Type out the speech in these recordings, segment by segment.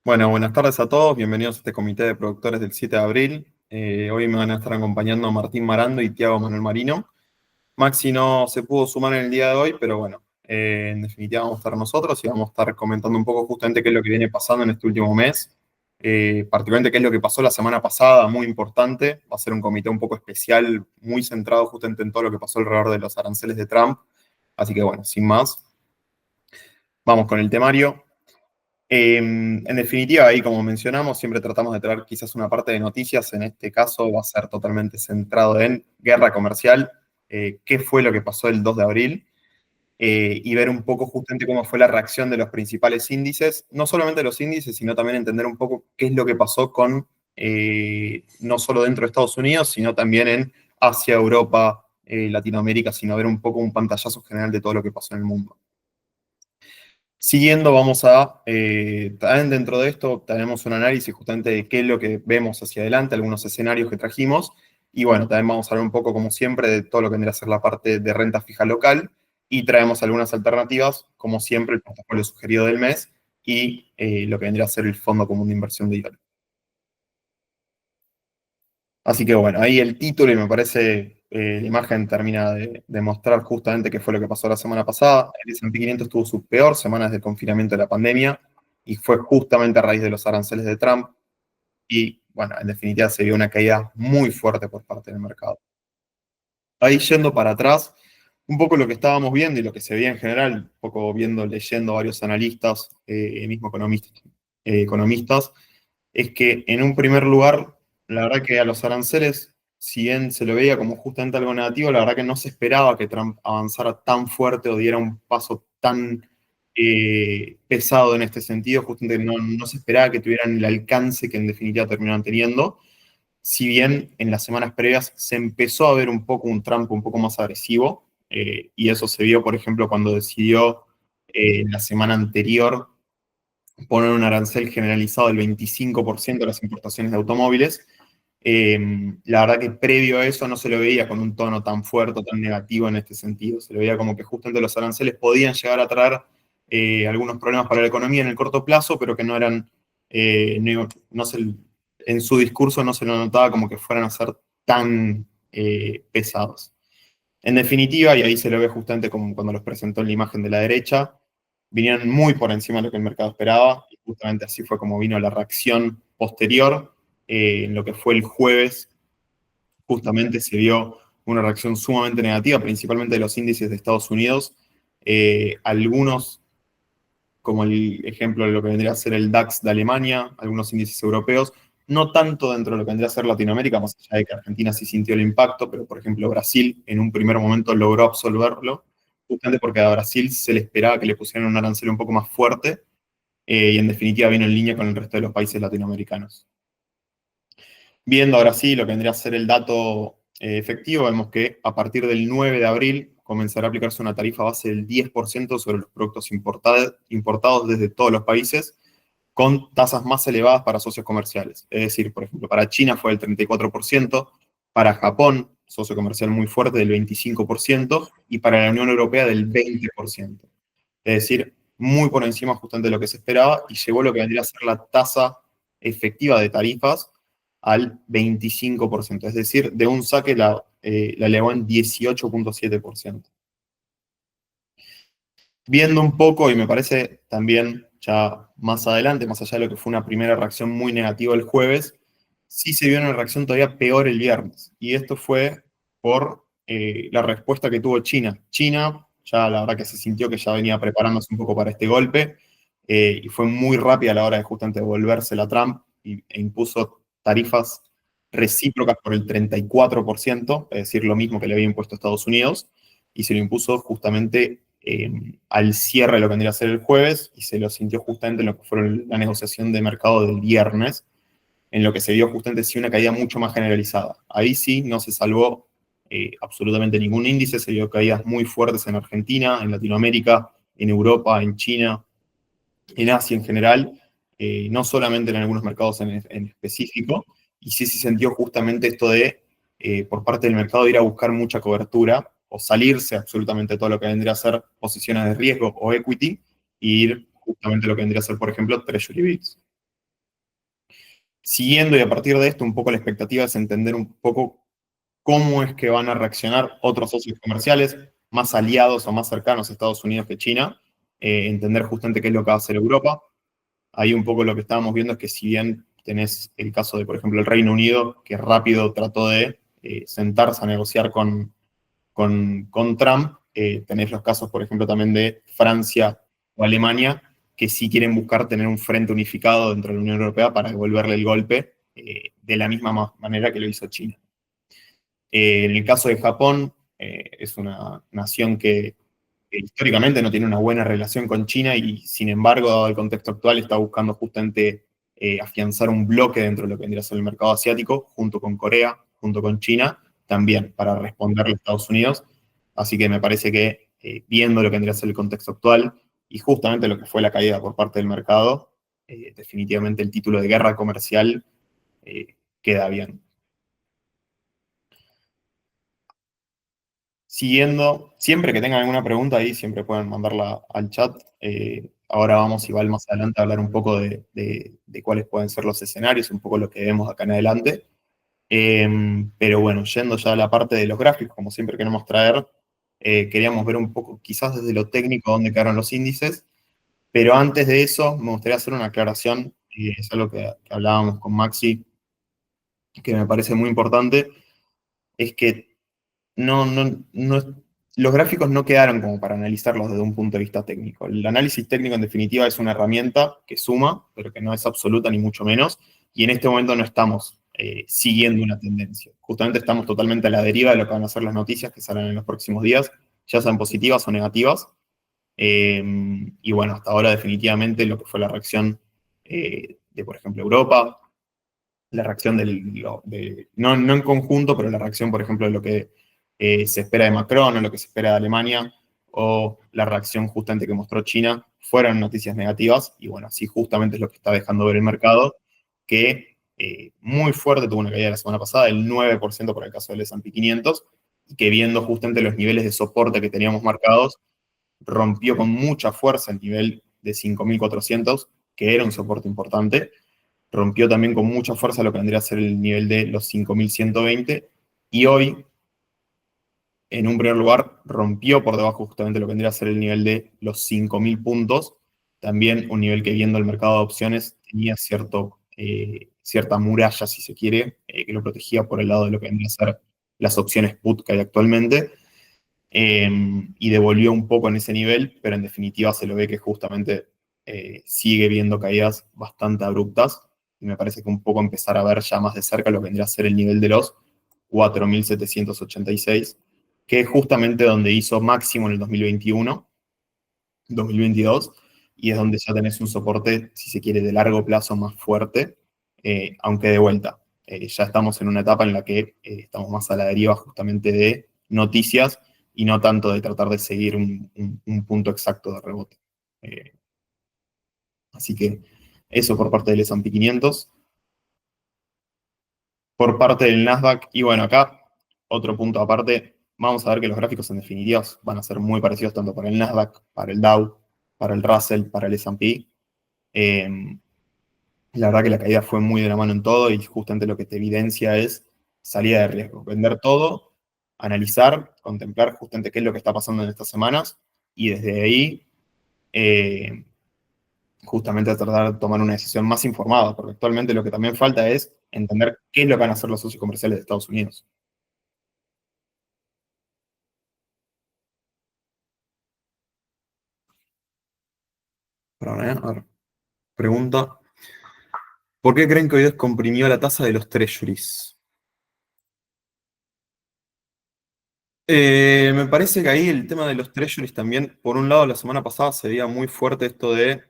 Bueno, buenas tardes a todos, bienvenidos a este comité de productores del 7 de abril. Hoy me van a estar acompañando Martín Marando y Tiago Manuel Marino. Maxi no se pudo sumar en el día de hoy, pero bueno, en definitiva vamos a estar nosotros y vamos a estar comentando un poco justamente qué es lo que viene pasando en este último mes, particularmente qué es lo que pasó la semana pasada, muy importante. Va a ser un comité un poco especial, muy centrado justamente en todo lo que pasó alrededor de los aranceles de Trump. Así que bueno, sin más, vamos con el temario. En definitiva, ahí como mencionamos, siempre tratamos de traer quizás una parte de noticias. En este caso va a ser totalmente centrado en guerra comercial, qué fue lo que pasó el 2 de abril, y ver un poco justamente cómo fue la reacción de los principales índices, no solamente los índices, sino también entender un poco qué es lo que pasó con, no solo dentro de Estados Unidos, sino también en Asia, Europa, Latinoamérica, sino ver un poco un pantallazo general de todo lo que pasó en el mundo. Siguiendo, vamos a, también dentro de esto tenemos un análisis justamente de qué es lo que vemos hacia adelante, algunos escenarios que trajimos, y bueno, también vamos a hablar un poco, como siempre, de todo lo que vendría a ser la parte de renta fija local, y traemos algunas alternativas, como siempre, el portafolio sugerido del mes, y lo que vendría a ser el Fondo Común de Inversión de IOL. Así que bueno, ahí el título y me parece la imagen termina de mostrar justamente qué fue lo que pasó la semana pasada. El S&P 500 tuvo su peor semana desde el confinamiento de la pandemia y fue justamente a raíz de los aranceles de Trump y bueno, en definitiva se vio una caída muy fuerte por parte del mercado. Ahí yendo para atrás, un poco lo que estábamos viendo y lo que se veía en general, un poco viendo, leyendo varios analistas, mismo economistas, es que en un primer lugar, la verdad que a los aranceles, si bien se lo veía como justamente algo negativo, la verdad que no se esperaba que Trump avanzara tan fuerte o diera un paso tan pesado en este sentido, justamente no se esperaba que tuvieran el alcance que en definitiva terminaron teniendo. Si bien en las semanas previas se empezó a ver un poco un Trump un poco más agresivo, y eso se vio, por ejemplo, cuando decidió la semana anterior poner un arancel generalizado del 25% a las importaciones de automóviles. La verdad que previo a eso no se lo veía con un tono tan fuerte, tan negativo en este sentido. Se lo veía como que justamente los aranceles podían llegar a traer algunos problemas para la economía en el corto plazo, pero que no eran, no en su discurso no se lo notaba como que fueran a ser tan pesados. En definitiva, y ahí se lo ve justamente como cuando los presentó en la imagen de la derecha, vinieron muy por encima de lo que el mercado esperaba, y justamente así fue como vino la reacción posterior. En lo que fue el jueves, justamente se vio una reacción sumamente negativa, principalmente de los índices de Estados Unidos. Algunos, como el ejemplo de lo que vendría a ser el DAX de Alemania, algunos índices europeos, no tanto dentro de lo que vendría a ser Latinoamérica, más allá de que Argentina sí sintió el impacto, pero por ejemplo Brasil en un primer momento logró absolverlo, justamente porque a Brasil se le esperaba que le pusieran un arancel un poco más fuerte, y en definitiva vino en línea con el resto de los países latinoamericanos. Viendo ahora sí lo que vendría a ser el dato efectivo, vemos que a partir del 9 de abril comenzará a aplicarse una tarifa base del 10% sobre los productos importados desde todos los países, con tasas más elevadas para socios comerciales. Es decir, por ejemplo, para China fue del 34%, para Japón, socio comercial muy fuerte, del 25%, y para la Unión Europea del 20%. Es decir, muy por encima justamente de lo que se esperaba, y llegó lo que vendría a ser la tasa efectiva de tarifas al 25%. Es decir, de un saque la elevó en 18,7%. Viendo un poco, y me parece también ya más adelante, más allá de lo que fue una primera reacción muy negativa el jueves, sí se vio una reacción todavía peor el viernes. Y esto fue por la respuesta que tuvo China. China, ya la verdad que se sintió que ya venía preparándose un poco para este golpe, y fue muy rápida a la hora de justamente devolvérsela a Trump e impuso tarifas recíprocas por el 34%, es decir, lo mismo que le había impuesto a Estados Unidos, y se lo impuso justamente al cierre de lo que vendría a ser el jueves, y se lo sintió justamente en lo que fue la negociación de mercado del viernes, en lo que se vio justamente sí una caída mucho más generalizada. Ahí sí no se salvó absolutamente ningún índice, se vio caídas muy fuertes en Argentina, en Latinoamérica, en Europa, en China, en Asia en general, no solamente en algunos mercados en específico, y sí se sintió justamente esto de, por parte del mercado, ir a buscar mucha cobertura o salirse absolutamente de todo lo que vendría a ser posiciones de riesgo o equity, e ir justamente a lo que vendría a ser, por ejemplo, Treasury Bills. Siguiendo y a partir de esto, un poco la expectativa es entender un poco cómo es que van a reaccionar otros socios comerciales más aliados o más cercanos a Estados Unidos que China, entender justamente qué es lo que va a hacer Europa. Ahí un poco lo que estábamos viendo es que si bien tenés el caso de, por ejemplo, el Reino Unido, que rápido trató de sentarse a negociar con Trump, tenés los casos, por ejemplo, también de Francia o Alemania, que sí quieren buscar tener un frente unificado dentro de la Unión Europea para devolverle el golpe de la misma manera que lo hizo China. En el caso de Japón, es una nación que históricamente no tiene una buena relación con China y sin embargo, dado el contexto actual, está buscando justamente afianzar un bloque dentro de lo que vendría a ser el mercado asiático, junto con Corea, junto con China, también para responderle a Estados Unidos. Así que me parece que viendo lo que vendría a ser el contexto actual y justamente lo que fue la caída por parte del mercado, definitivamente el título de guerra comercial queda bien. Siguiendo, siempre que tengan alguna pregunta ahí, siempre pueden mandarla al chat. Ahora vamos igual más adelante a hablar un poco de cuáles pueden ser los escenarios, un poco lo que vemos acá en adelante. Pero bueno, yendo ya a la parte de los gráficos, como siempre queremos traer, queríamos ver un poco, quizás desde lo técnico, dónde quedaron los índices, pero antes de eso me gustaría hacer una aclaración, y es algo que hablábamos con Maxi, que me parece muy importante, es que los gráficos no quedaron como para analizarlos desde un punto de vista técnico. El análisis técnico, en definitiva, es una herramienta que suma, pero que no es absoluta ni mucho menos, y en este momento no estamos siguiendo una tendencia. Justamente estamos totalmente a la deriva de lo que van a ser las noticias que salen en los próximos días, ya sean positivas o negativas. Eh, y bueno, hasta ahora definitivamente lo que fue la reacción de, por ejemplo, Europa, la reacción no en conjunto, pero la reacción, por ejemplo, de lo que se espera de Macron o lo que se espera de Alemania, o la reacción justamente que mostró China, fueron noticias negativas, y bueno, así justamente es lo que está dejando ver el mercado, que muy fuerte tuvo una caída la semana pasada, del 9% por el caso del S&P 500, y que viendo justamente los niveles de soporte que teníamos marcados, rompió con mucha fuerza el nivel de 5.400, que era un soporte importante, rompió también con mucha fuerza lo que vendría a ser el nivel de los 5.120 y hoy, en un primer lugar, rompió por debajo justamente lo que vendría a ser el nivel de los 5.000 puntos, también un nivel que viendo el mercado de opciones tenía cierta muralla, si se quiere, que lo protegía por el lado de lo que vendría a ser las opciones put que hay actualmente, y devolvió un poco en ese nivel, pero en definitiva se lo ve que justamente sigue viendo caídas bastante abruptas, y me parece que un poco empezar a ver ya más de cerca lo que vendría a ser el nivel de los 4.786, que es justamente donde hizo máximo en el 2021, 2022, y es donde ya tenés un soporte, si se quiere, de largo plazo más fuerte, aunque de vuelta, ya estamos en una etapa en la que estamos más a la deriva justamente de noticias y no tanto de tratar de seguir un punto exacto de rebote. Eh, Así que eso por parte del S&P 500. Por parte del Nasdaq, y bueno, acá otro punto aparte, vamos a ver que los gráficos en definitiva van a ser muy parecidos tanto para el Nasdaq, para el Dow, para el Russell, para el S&P. Eh, la verdad que la caída fue muy de la mano en todo y justamente lo que te evidencia es salida de riesgo, vender todo, analizar, contemplar justamente qué es lo que está pasando en estas semanas y desde ahí eh, justamente tratar de tomar una decisión más informada, porque actualmente lo que también falta es entender qué es lo que van a hacer los socios comerciales de Estados Unidos. Perdón, a ver, pregunta. ¿Por qué creen que hoy descomprimió la tasa de los treasuries? Me parece que ahí el tema de los treasuries también, por un lado, la semana pasada se veía muy fuerte esto de,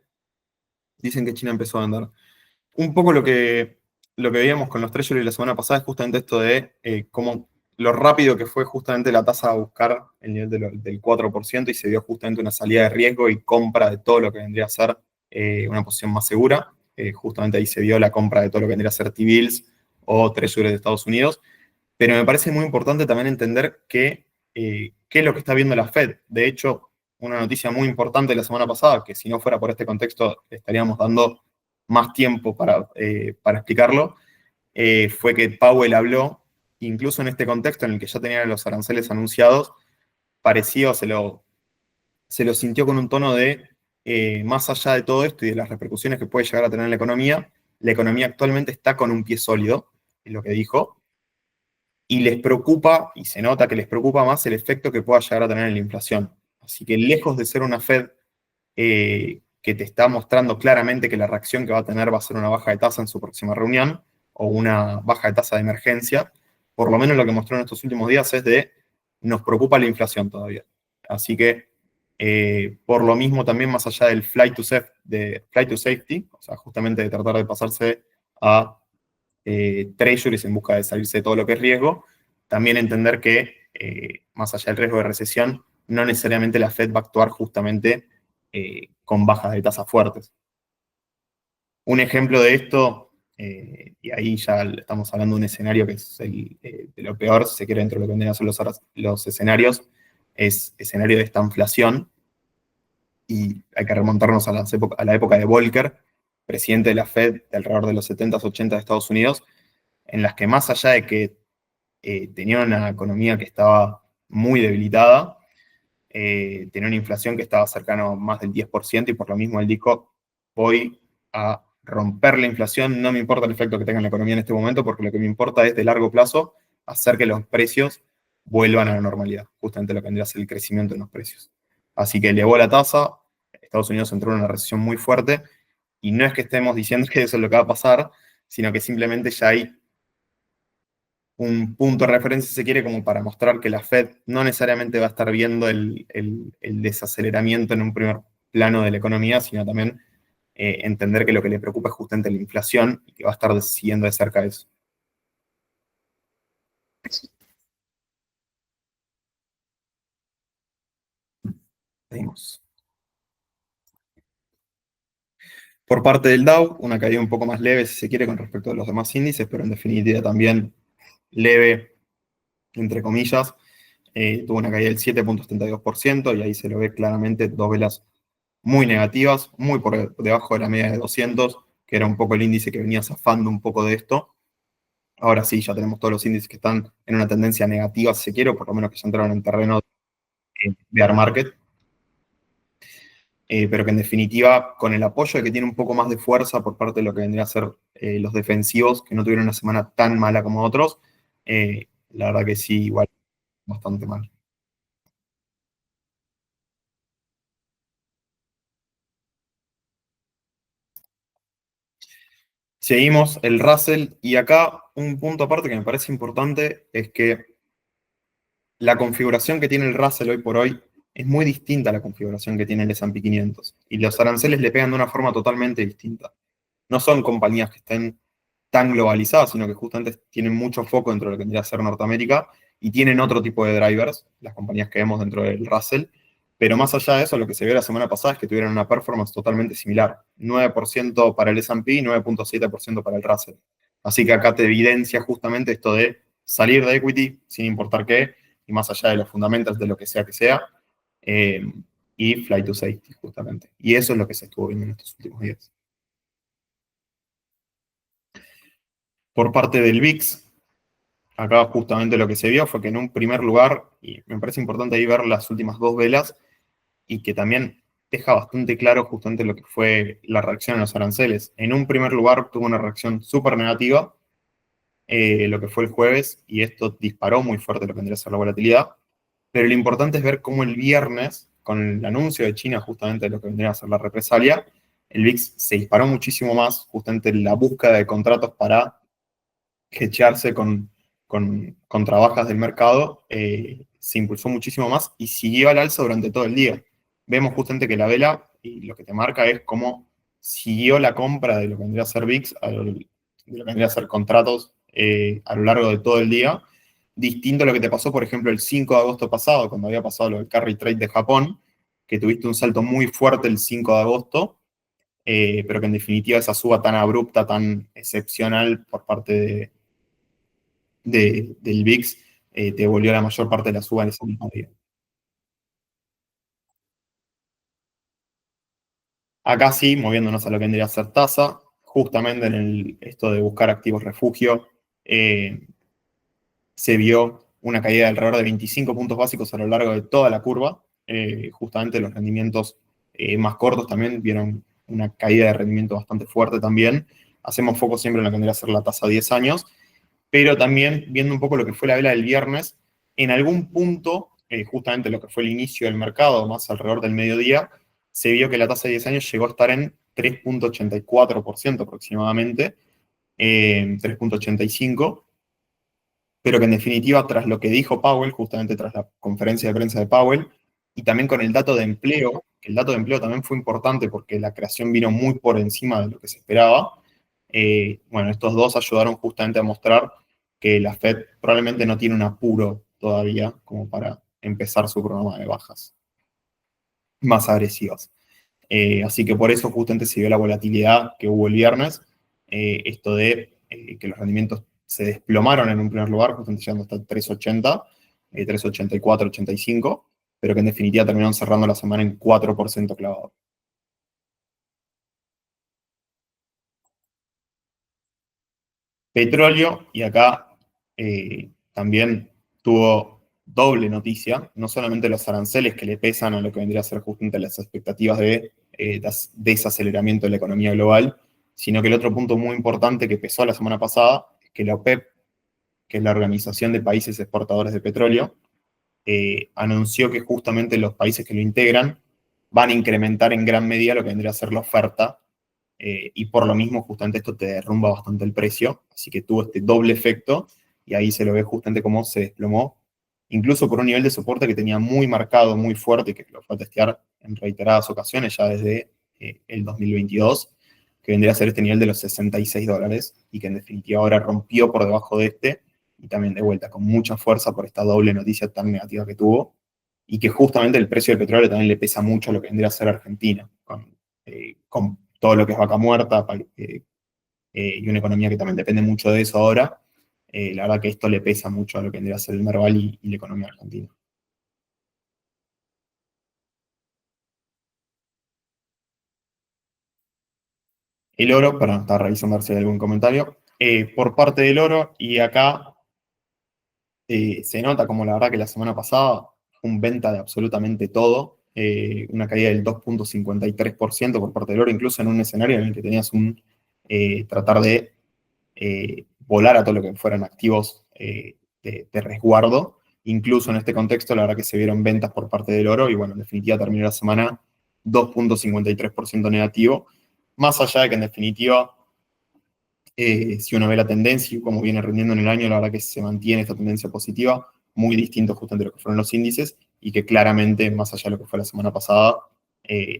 dicen que China empezó a vender. Un poco lo que veíamos con los treasuries la semana pasada es justamente esto de cómo lo rápido que fue justamente la tasa a buscar el nivel del 4% y se dio justamente una salida de riesgo y compra de todo lo que vendría a ser una posición más segura. Justamente ahí se vio la compra de todo lo que vendría a ser T-bills o treasuries de Estados Unidos. Pero me parece muy importante también entender qué es lo que está viendo la Fed. De hecho, una noticia muy importante la semana pasada, que si no fuera por este contexto estaríamos dando más tiempo para explicarlo, fue que Powell habló, incluso en este contexto en el que ya tenían los aranceles anunciados, parecido, se lo sintió con un tono de, más allá de todo esto y de las repercusiones que puede llegar a tener en la economía actualmente está con un pie sólido, es lo que dijo, y les preocupa, y se nota que les preocupa más el efecto que pueda llegar a tener en la inflación. Así que lejos de ser una Fed que te está mostrando claramente que la reacción que va a tener va a ser una baja de tasa en su próxima reunión o una baja de tasa de emergencia, por lo menos lo que mostró en estos últimos días es de nos preocupa la inflación todavía. Así que, por lo mismo, también más allá del flight to safety, o sea, justamente de tratar de pasarse a treasuries en busca de salirse de todo lo que es riesgo, también entender que, más allá del riesgo de recesión, no necesariamente la Fed va a actuar justamente con bajas de tasas fuertes. Un ejemplo de esto, y ahí ya estamos hablando de un escenario que es de lo peor, si se quiere, dentro de lo que vendrían a ser los escenarios, es escenario de esta inflación, y hay que remontarnos a la época de Volcker, presidente de la Fed de alrededor de los 70s, 80 de Estados Unidos, en las que más allá de que tenía una economía que estaba muy debilitada, tenía una inflación que estaba cercano a más del 10% y por lo mismo él dijo, voy a romper la inflación, no me importa el efecto que tenga en la economía en este momento, porque lo que me importa es de largo plazo hacer que los precios vuelvan a la normalidad, justamente lo que vendría a ser el crecimiento en los precios. Así que elevó la tasa, Estados Unidos entró en una recesión muy fuerte, y no es que estemos diciendo que eso es lo que va a pasar, sino que simplemente ya hay un punto de referencia, si se quiere, como para mostrar que la Fed no necesariamente va a estar viendo el desaceleramiento en un primer plano de la economía, sino también entender que lo que le preocupa es justamente la inflación y que va a estar siguiendo de cerca eso. Seguimos. Por parte del Dow, una caída un poco más leve, si se quiere, con respecto a los demás índices, pero en definitiva también leve, entre comillas. Tuvo una caída del 7,72% y ahí se lo ve claramente dos velas muy negativas, muy por debajo de la media de 200, que era un poco el índice que venía zafando un poco de esto. Ahora sí, ya tenemos todos los índices que están en una tendencia negativa, si se quiere, o por lo menos que ya entraron en terreno de bear market, pero que en definitiva, con el apoyo de que tiene un poco más de fuerza por parte de lo que vendría a ser los defensivos, que no tuvieron una semana tan mala como otros, la verdad que sí, igual bastante mal. Seguimos el Russell, y acá un punto aparte que me parece importante es que la configuración que tiene el Russell hoy por hoy es muy distinta a la configuración que tiene el S&P 500. Y los aranceles le pegan de una forma totalmente distinta. No son compañías que estén tan globalizadas, sino que justamente tienen mucho foco dentro de lo que tendría que ser Norteamérica y tienen otro tipo de drivers, las compañías que vemos dentro del Russell. Pero más allá de eso, lo que se vio la semana pasada es que tuvieron una performance totalmente similar. 9% para el S&P y 9,7% para el Russell. Así que acá te evidencia justamente esto de salir de equity sin importar qué, y más allá de los fundamentos de lo que sea, eh, y flight to safety, justamente. Y eso es lo que se estuvo viendo en estos últimos días. Por parte del VIX, acá justamente lo que se vio fue que en un primer lugar, y me parece importante ahí ver las últimas dos velas, y que también deja bastante claro justamente lo que fue la reacción a los aranceles. En un primer lugar tuvo una reacción súper negativa, lo que fue el jueves, y esto disparó muy fuerte lo que vendría a ser la volatilidad. Pero lo importante es ver cómo el viernes, con el anuncio de China justamente de lo que vendría a ser la represalia, el VIX se disparó muchísimo más, justamente en la búsqueda de contratos para hedgearse con trabajas del mercado, se impulsó muchísimo más y siguió al alza durante todo el día. Vemos justamente que la vela, y lo que te marca es cómo siguió la compra de lo que vendría a ser VIX, de lo que vendría a ser contratos a lo largo de todo el día, distinto a lo que te pasó, por ejemplo, el 5 de agosto pasado, cuando había pasado lo del carry trade de Japón, que tuviste un salto muy fuerte el 5 de agosto, pero que en definitiva esa suba tan abrupta, tan excepcional por parte del VIX, te volvió la mayor parte de la suba en ese mismo día. Acá sí, moviéndonos a lo que vendría a ser tasa, justamente en esto de buscar activos refugio, se vio una caída de alrededor de 25 puntos básicos a lo largo de toda la curva. Justamente los rendimientos más cortos también vieron una caída de rendimiento bastante fuerte también. Hacemos foco siempre en lo que tendría que ser la tasa a 10 años, pero también viendo un poco lo que fue la vela del viernes, en algún punto, justamente lo que fue el inicio del mercado, más alrededor del mediodía, se vio que la tasa de 10 años llegó a estar en 3,84% aproximadamente, 3,85%, pero que en definitiva, tras lo que dijo Powell, justamente tras la conferencia de prensa de Powell, y también con el dato de empleo, que el dato de empleo también fue importante porque la creación vino muy por encima de lo que se esperaba. Bueno, estos dos ayudaron justamente a mostrar que la Fed probablemente no tiene un apuro todavía como para empezar su programa de bajas más agresivas. Así que por eso justamente se vio la volatilidad que hubo el viernes, esto de que los rendimientos se desplomaron en un primer lugar, justamente llegando hasta 3,80, 3,84, 85, pero que en definitiva terminaron cerrando la semana en 4% clavado. Petróleo, y acá también tuvo doble noticia, no solamente los aranceles que le pesan a lo que vendría a ser justamente las expectativas de desaceleramiento de la economía global, sino que el otro punto muy importante que pesó la semana pasada es que la OPEP, que es la Organización de Países Exportadores de Petróleo, anunció que justamente los países que lo integran van a incrementar en gran medida lo que vendría a ser la oferta, y por lo mismo justamente esto te derrumba bastante el precio, así que tuvo este doble efecto y ahí se lo ve justamente cómo se desplomó, incluso por un nivel de soporte que tenía muy marcado, muy fuerte, que lo fue a testear en reiteradas ocasiones ya desde el 2022, que vendría a ser este nivel de los $66 y que en definitiva ahora rompió por debajo de este y también de vuelta con mucha fuerza por esta doble noticia tan negativa que tuvo y que justamente el precio del petróleo también le pesa mucho a lo que vendría a ser Argentina, con todo lo que es vaca muerta y una economía que también depende mucho de eso ahora. La verdad que esto le pesa mucho a lo que vendría a ser el Merval y la economía argentina. El oro, perdón, estaba revisando a ver si hay algún comentario. Por parte del oro, y acá se nota como la verdad que la semana pasada fue un venta de absolutamente todo, una caída del 2,53% por parte del oro, incluso en un escenario en el que tenías un tratar de volar a todo lo que fueran activos de resguardo. Incluso en este contexto, la verdad que se vieron ventas por parte del oro y bueno, en definitiva terminó la semana 2,53% negativo, más allá de que en definitiva si uno ve la tendencia y cómo viene rindiendo en el año, la verdad que se mantiene esta tendencia positiva, muy distinto justamente a lo que fueron los índices, y que claramente, más allá de lo que fue la semana pasada,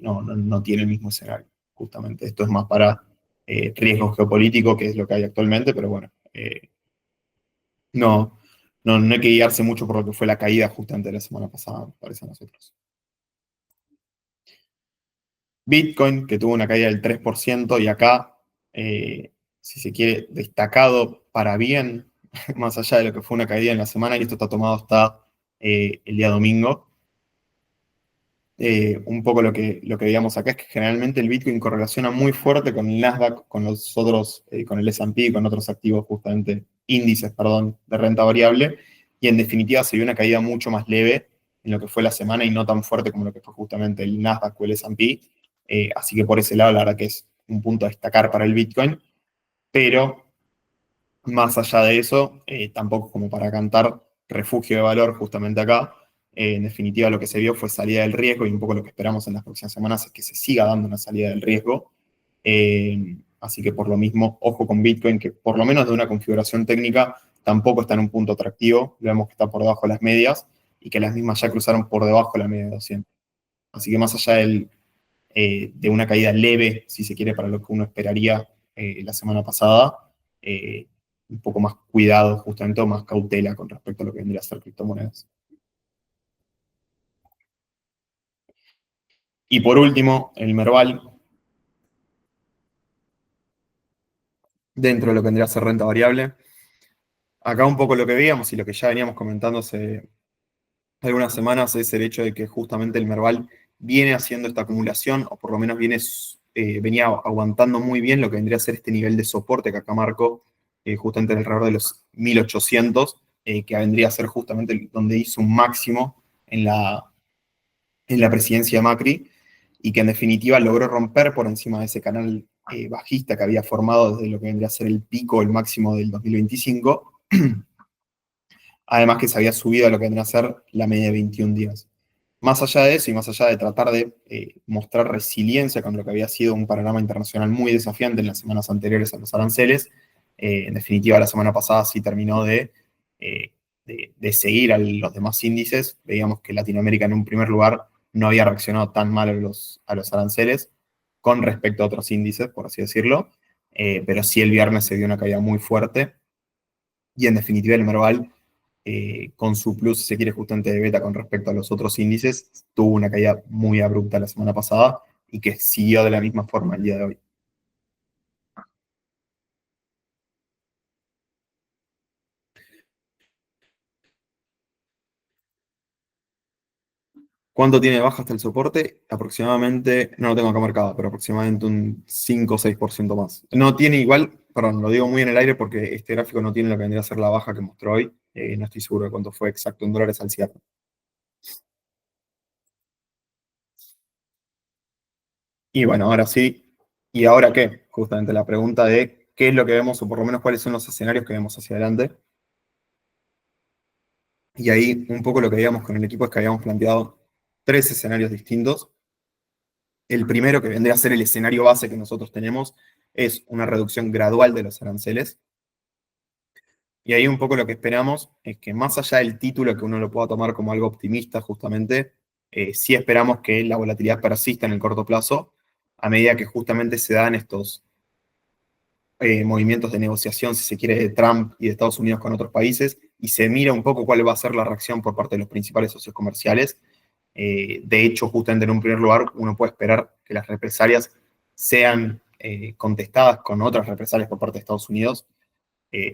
no tiene el mismo escenario. Justamente esto es más para riesgo geopolítico, que es lo que hay actualmente, pero bueno, no, no hay que guiarse mucho por lo que fue la caída justamente de la semana pasada, parece a nosotros. Bitcoin, que tuvo una caída del 3%, y acá, si se quiere, destacado para bien, más allá de lo que fue una caída en la semana, y esto está tomado hasta el día domingo. Un poco lo que veíamos acá es que generalmente el Bitcoin correlaciona muy fuerte con el Nasdaq, con los otros, con el S&P, con otros activos justamente, índices, perdón, de renta variable, y en definitiva se vio una caída mucho más leve en lo que fue la semana y no tan fuerte como lo que fue justamente el Nasdaq o el S&P. Así que por ese lado, la verdad que es un punto a destacar para el Bitcoin, pero más allá de eso, tampoco como para cantar refugio de valor justamente acá. En definitiva, lo que se vio fue salida del riesgo y un poco lo que esperamos en las próximas semanas es que se siga dando una salida del riesgo. Así que por lo mismo, ojo con Bitcoin, que por lo menos de una configuración técnica tampoco está en un punto atractivo. Vemos que está por debajo de las medias y que las mismas ya cruzaron por debajo de la media de 200. Así que más allá de una caída leve, si se quiere, para lo que uno esperaría la semana pasada, eh, un poco más cuidado, justamente, o más cautela con respecto a lo que vendría a ser criptomonedas. Y por último, el Merval, dentro de lo que vendría a ser renta variable. Acá un poco lo que veíamos y lo que ya veníamos comentando hace algunas semanas es el hecho de que justamente el Merval viene haciendo esta acumulación, o por lo menos viene venía aguantando muy bien lo que vendría a ser este nivel de soporte que acá marco, justamente alrededor de los 1800, que vendría a ser justamente donde hizo un máximo en la presidencia de Macri, y que en definitiva logró romper por encima de ese canal bajista que había formado desde lo que vendría a ser el pico, el máximo del 2025, además que se había subido a lo que vendría a ser la media de 21 días. Más allá de eso y más allá de tratar de mostrar resiliencia con lo que había sido un panorama internacional muy desafiante en las semanas anteriores a los aranceles, en definitiva la semana pasada sí terminó eh, de seguir a los demás índices. Veíamos que Latinoamérica en un primer lugar no había reaccionado tan mal a los aranceles con respecto a otros índices, por así decirlo, pero sí el viernes se dio una caída muy fuerte y en definitiva el Merval, con su plus, si se quiere, justamente de beta con respecto a los otros índices, tuvo una caída muy abrupta la semana pasada y que siguió de la misma forma el día de hoy. ¿Cuánto tiene de baja hasta el soporte? Aproximadamente, no lo tengo acá marcado, pero aproximadamente un 5 o 6% más. No tiene igual, perdón, lo digo muy en el aire porque este gráfico no tiene lo que vendría a ser la baja que mostró hoy. No estoy seguro de cuánto fue exacto en dólares al cierre. Y bueno, ahora sí. ¿Y ahora qué? Justamente la pregunta de qué es lo que vemos o por lo menos cuáles son los escenarios que vemos hacia adelante. Y ahí un poco lo que veíamos con el equipo es que habíamos planteado tres escenarios distintos. El primero, que vendría a ser el escenario base que nosotros tenemos, es una reducción gradual de los aranceles. Y ahí un poco lo que esperamos es que más allá del título, que uno lo pueda tomar como algo optimista justamente, sí esperamos que la volatilidad persista en el corto plazo a medida que justamente se dan estos movimientos de negociación, si se quiere, de Trump y de Estados Unidos con otros países, y se mira un poco cuál va a ser la reacción por parte de los principales socios comerciales. De hecho, justamente en un primer lugar, uno puede esperar que las represalias sean contestadas con otras represalias por parte de Estados Unidos.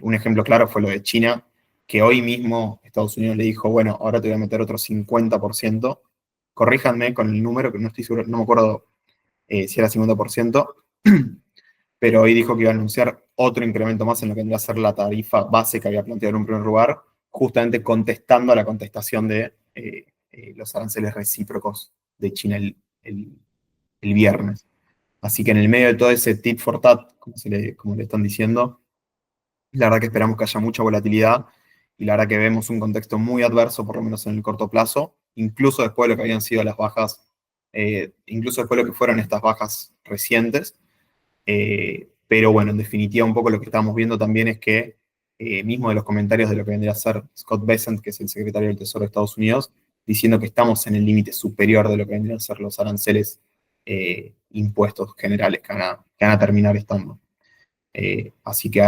Un ejemplo claro fue lo de China, que hoy mismo Estados Unidos le dijo, bueno, ahora te voy a meter otro 50%. Corríjanme con el número, que no estoy seguro, no me acuerdo si era 50%, pero hoy dijo que iba a anunciar otro incremento más en lo que vendría a ser la tarifa base que había planteado en un primer lugar, justamente contestando a la contestación de los aranceles recíprocos de China el viernes. Así que en el medio de todo ese tit for tat, como le están diciendo, la verdad que esperamos que haya mucha volatilidad y la verdad que vemos un contexto muy adverso, por lo menos en el corto plazo, incluso después de lo que habían sido las bajas, incluso después de lo que fueron estas bajas recientes. Pero bueno, en definitiva, un poco lo que estamos viendo también es que, mismo de los comentarios de lo que vendría a ser Scott Bessent, que es el secretario del Tesoro de Estados Unidos, diciendo que estamos en el límite superior de lo que vendrían a ser los aranceles impuestos generales que van a terminar estando. Así que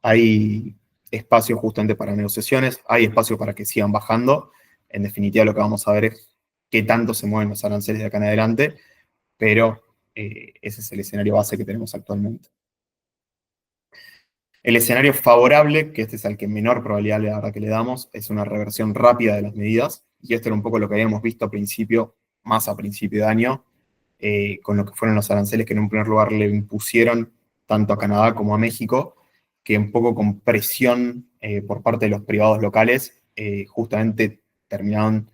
hay espacio justamente para negociaciones, hay espacio para que sigan bajando. En definitiva, lo que vamos a ver es qué tanto se mueven los aranceles de acá en adelante, pero ese es el escenario base que tenemos actualmente. El escenario favorable, que este es al que menor probabilidad la verdad que le damos, es una reversión rápida de las medidas, y esto era un poco lo que habíamos visto a principio, más a principio de año, con lo que fueron los aranceles que en un primer lugar le impusieron tanto a Canadá como a México, que un poco con presión por parte de los privados locales, justamente terminaron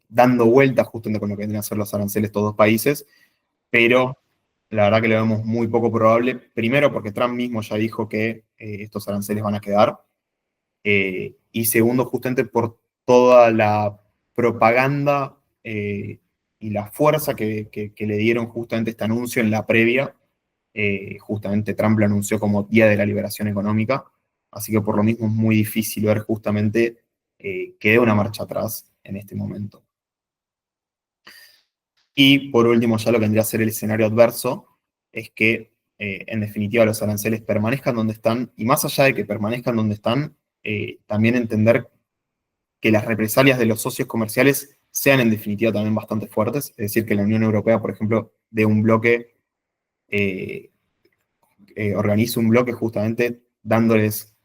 dando vueltas justamente con lo que vendrían a ser los aranceles de estos dos países, pero la verdad que lo vemos muy poco probable. Primero, porque Trump mismo ya dijo que estos aranceles van a quedar. Y segundo, justamente por toda la propaganda y la fuerza que le dieron justamente este anuncio en la previa. Justamente Trump lo anunció como Día de la Liberación Económica. Así que por lo mismo es muy difícil ver justamente que dé una marcha atrás en este momento. Y por último, ya lo que vendría a ser el escenario adverso, es que en definitiva los aranceles permanezcan donde están, y más allá de que permanezcan donde están, también entender que las represalias de los socios comerciales sean en definitiva también bastante fuertes, es decir, que la Unión Europea, por ejemplo, de un bloque, eh, organice un bloque justamente dándoles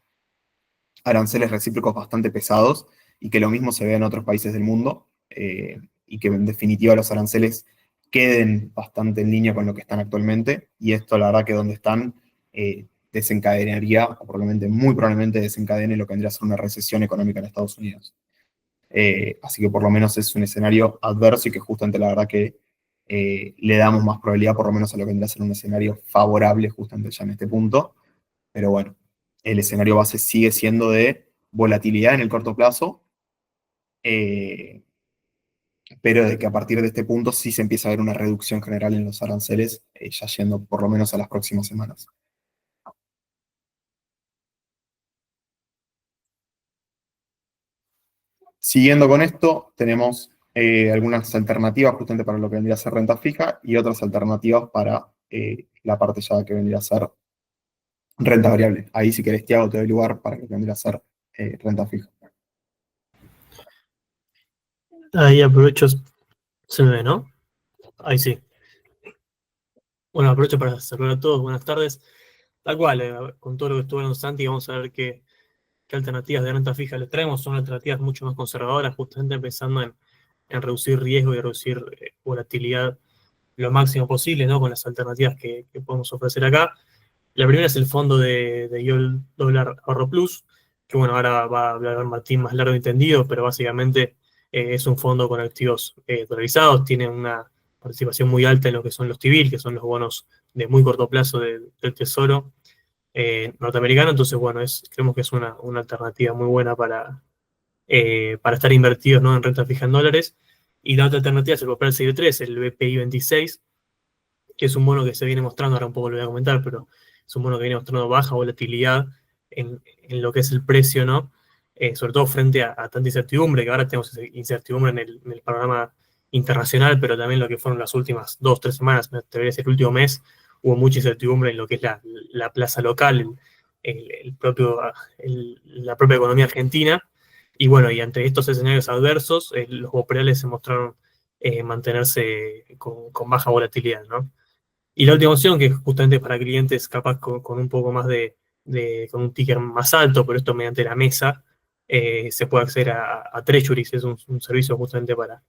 aranceles recíprocos bastante pesados, y que lo mismo se vea en otros países del mundo, y que en definitiva los aranceles queden bastante en línea con lo que están actualmente, y esto la verdad que donde están desencadenaría, o probablemente, muy probablemente desencadene lo que vendría a ser una recesión económica en Estados Unidos. Así que por lo menos es un escenario adverso y que justamente la verdad que le damos más probabilidad por lo menos a lo que vendría a ser un escenario favorable justamente ya en este punto. Pero bueno, el escenario base sigue siendo de volatilidad en el corto plazo, eh, pero de que a partir de este punto sí se empieza a ver una reducción general en los aranceles, ya yendo por lo menos a las próximas semanas. Siguiendo con esto, tenemos algunas alternativas justamente para lo que vendría a ser renta fija y otras alternativas para la parte ya que vendría a ser renta variable. Ahí si querés, Tiago, te doy lugar para lo que vendría a ser renta fija. Ahí aprovecho, se me ve, ¿no? Ahí sí. Bueno, aprovecho para saludar a todos, buenas tardes. Tal cual, con todo lo que estuvo hablando Santi, vamos a ver qué alternativas de renta fija les traemos. Son alternativas mucho más conservadoras, justamente pensando en reducir riesgo y reducir volatilidad lo máximo posible, ¿no? Con las alternativas que podemos ofrecer acá. La primera es el fondo de Yield Dólar Ahorro Plus, que bueno, ahora va a hablar Martín más largo y entendido, pero básicamente es un fondo con activos dolarizados, tiene una participación muy alta en lo que son los T-bill, que son los bonos de muy corto plazo del Tesoro norteamericano. Entonces, bueno, creemos que es una alternativa muy buena para estar invertidos, ¿no?, en renta fija en dólares. Y la otra alternativa es el papel serie 3, el BPI 26, que es un bono que se viene mostrando, ahora un poco lo voy a comentar, pero es un bono que viene mostrando baja volatilidad en lo que es el precio, ¿no? Sobre todo frente a tanta incertidumbre, que ahora tenemos incertidumbre en el panorama internacional, pero también lo que fueron las últimas 2, 3 semanas, me atrevería a decir el último mes, hubo mucha incertidumbre en lo que es la plaza local, la propia economía argentina. Y bueno, y ante estos escenarios adversos, los bopreales se mostraron mantenerse con baja volatilidad, ¿no? Y la última opción, que justamente es para clientes capaz con un poco más con un ticker más alto, pero esto mediante la mesa, se puede acceder a Treasuries, es un servicio justamente para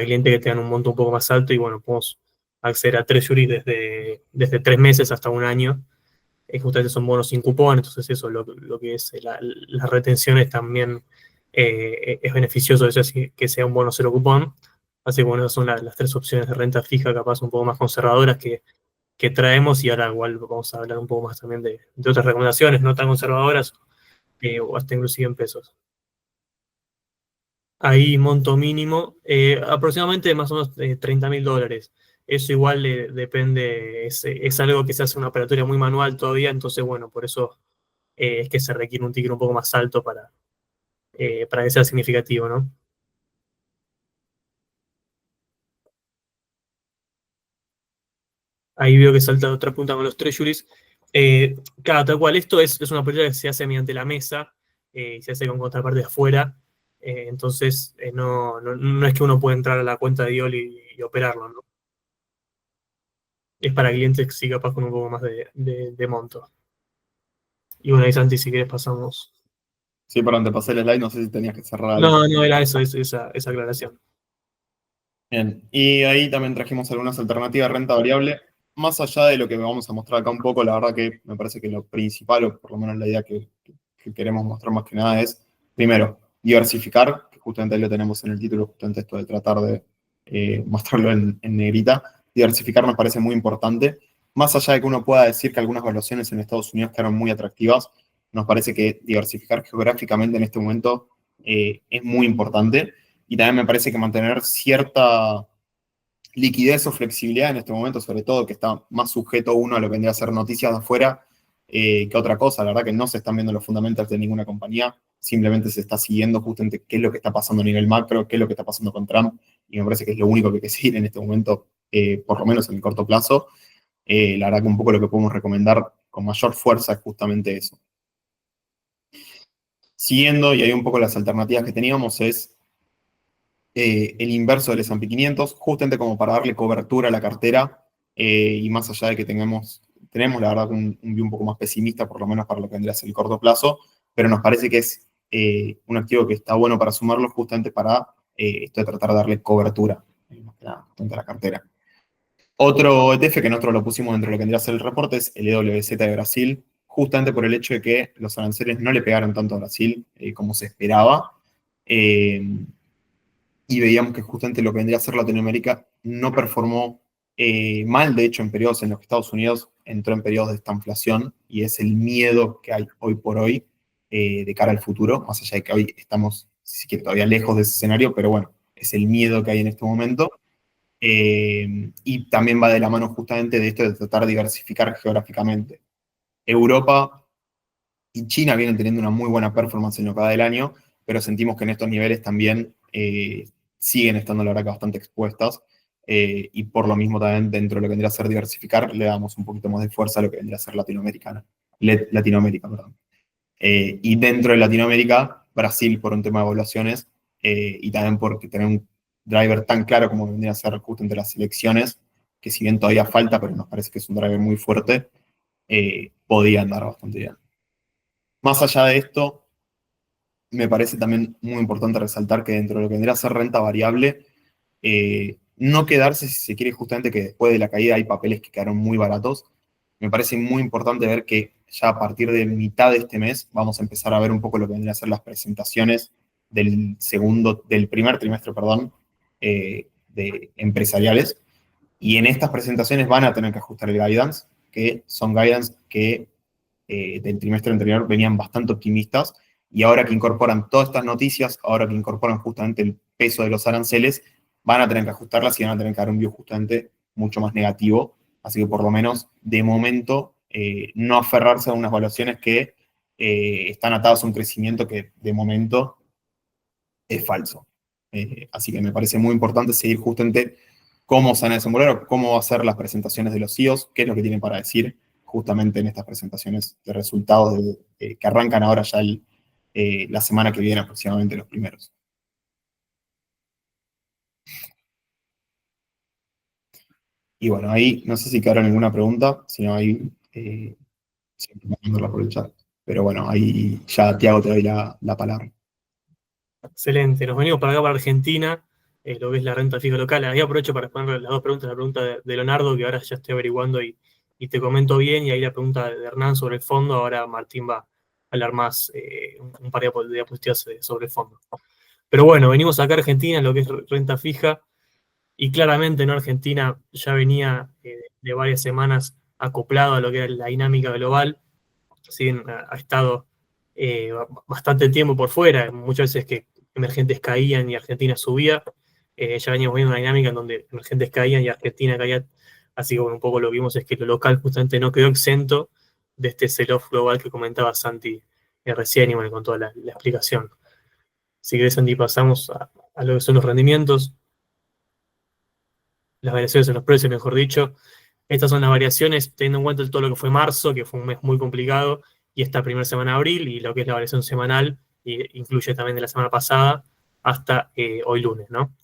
clientes que tengan un monto un poco más alto, y bueno, podemos acceder a Treasuries desde 3 meses hasta un año. Justamente son bonos sin cupón, entonces eso, lo que es las retenciones también es beneficioso que sea un bono cero cupón. Así que bueno, esas son las tres opciones de renta fija, capaz un poco más conservadoras que traemos, y ahora igual vamos a hablar un poco más también de otras recomendaciones no tan conservadoras, o hasta inclusive en pesos. Ahí monto mínimo, aproximadamente más o menos $30.000. Eso igual depende, es algo que se hace una operatoria muy manual todavía, entonces bueno, por eso es que se requiere un ticket un poco más alto para que sea significativo, ¿no? Ahí veo que salta otra punta con los treasuries. Claro, tal cual, esto es una política que se hace mediante la mesa, y se hace con contraparte de afuera. Entonces, no es que uno pueda entrar a la cuenta de IOL y operarlo, ¿no? Es para clientes que sí, capaz con un poco más de monto. Y bueno, ahí Santi, si quieres pasamos. Sí, perdón, te pasé el slide, no sé si tenías que cerrar algo. No, no era eso, esa aclaración. Bien, y ahí también trajimos algunas alternativas de renta variable. Más allá de lo que vamos a mostrar acá un poco, la verdad que me parece que lo principal, o por lo menos la idea que queremos mostrar más que nada es, primero, diversificar, que justamente ahí lo tenemos en el título, justamente esto de tratar de mostrarlo en negrita. Diversificar nos parece muy importante. Más allá de que uno pueda decir que algunas valuaciones en Estados Unidos quedaron muy atractivas, nos parece que diversificar geográficamente en este momento es muy importante. Y también me parece que mantener cierta liquidez o flexibilidad en este momento, sobre todo que está más sujeto uno a lo que vendría a ser noticias de afuera que otra cosa. La verdad que no se están viendo los fundamentals de ninguna compañía, simplemente se está siguiendo justamente qué es lo que está pasando a nivel macro, qué es lo que está pasando con Trump, y me parece que es lo único que hay que seguir en este momento, por lo menos en el corto plazo. La verdad que un poco lo que podemos recomendar con mayor fuerza es justamente eso. Siguiendo, y ahí un poco las alternativas que teníamos es el inverso del S&P 500, justamente como para darle cobertura a la cartera, y más allá de que tenemos la verdad un view un poco más pesimista, por lo menos para lo que vendría a ser el corto plazo, pero nos parece que es un activo que está bueno para sumarlo justamente para esto de tratar de darle cobertura, más que nada, justamente a la cartera. Otro ETF que nosotros lo pusimos dentro de lo que vendría a ser el reporte es el EWZ de Brasil, justamente por el hecho de que los aranceles no le pegaron tanto a Brasil como se esperaba. Eh, y veíamos que justamente lo que vendría a ser Latinoamérica no performó mal, de hecho, en periodos en los que Estados Unidos entró en periodos de estanflación, y es el miedo que hay hoy por hoy de cara al futuro, más allá de que hoy estamos, sí que todavía lejos de ese escenario, pero bueno, es el miedo que hay en este momento. Y también va de la mano justamente de esto de tratar de diversificar geográficamente. Europa y China vienen teniendo una muy buena performance en lo que va del año, pero sentimos que en estos niveles también siguen estando, la verdad, que bastante expuestas. Y por lo mismo también dentro de lo que vendría a ser diversificar, le damos un poquito más de fuerza a lo que vendría a ser Latinoamérica, perdón. Y dentro de Latinoamérica, Brasil por un tema de evaluaciones y también porque tener un driver tan claro como vendría a ser justo entre las elecciones, que si bien todavía falta, pero nos parece que es un driver muy fuerte, podía andar bastante bien. Más allá de esto, me parece también muy importante resaltar que dentro de lo que vendría a ser renta variable, no quedarse, si se quiere, justamente que después de la caída hay papeles que quedaron muy baratos. Me parece muy importante ver que ya a partir de mitad de este mes vamos a empezar a ver un poco lo que vendrían a ser las presentaciones del primer trimestre, perdón, de empresariales. Y en estas presentaciones van a tener que ajustar el guidance, que son guidance que del trimestre anterior venían bastante optimistas, y ahora que incorporan todas estas noticias, ahora que incorporan justamente el peso de los aranceles, van a tener que ajustarlas y van a tener que dar un view justamente mucho más negativo. Así que por lo menos de momento no aferrarse a unas evaluaciones que están atadas a un crecimiento que de momento es falso. Así que me parece muy importante seguir justamente cómo se van a desenvolver o cómo va a ser las presentaciones de los CEOs, qué es lo que tienen para decir justamente en estas presentaciones de resultados que arrancan ahora ya la semana que viene aproximadamente los primeros. Y bueno, ahí no sé si quedaron ninguna pregunta, si no ahí siempre mandándola por el chat. Pero bueno, ahí ya Tiago te doy la palabra. Excelente, nos venimos para acá, para Argentina, lo que es la renta fija local. Ahí aprovecho para responder las dos preguntas, la pregunta de Leonardo, que ahora ya estoy averiguando y te comento bien, y ahí la pregunta de Hernán sobre el fondo. Ahora Martín va a hablar más, un par de diapositivas sobre el fondo. Pero bueno, venimos acá a Argentina, lo que es renta fija, y claramente, ¿no? Argentina ya venía de varias semanas acoplado a lo que era la dinámica global. Si bien ha estado bastante tiempo por fuera, muchas veces que emergentes caían y Argentina subía. Ya veníamos viendo una dinámica en donde emergentes caían y Argentina caía. Así que bueno, un poco lo que vimos es que lo local justamente no quedó exento de este sell-off global que comentaba Santi recién, y bueno, con toda la explicación. Si querés, Santi, pasamos a lo que son los rendimientos, las variaciones en los precios, mejor dicho. Estas son las variaciones, teniendo en cuenta todo lo que fue marzo, que fue un mes muy complicado, y esta primera semana de abril, y lo que es la variación semanal, y incluye también de la semana pasada hasta hoy lunes, ¿no?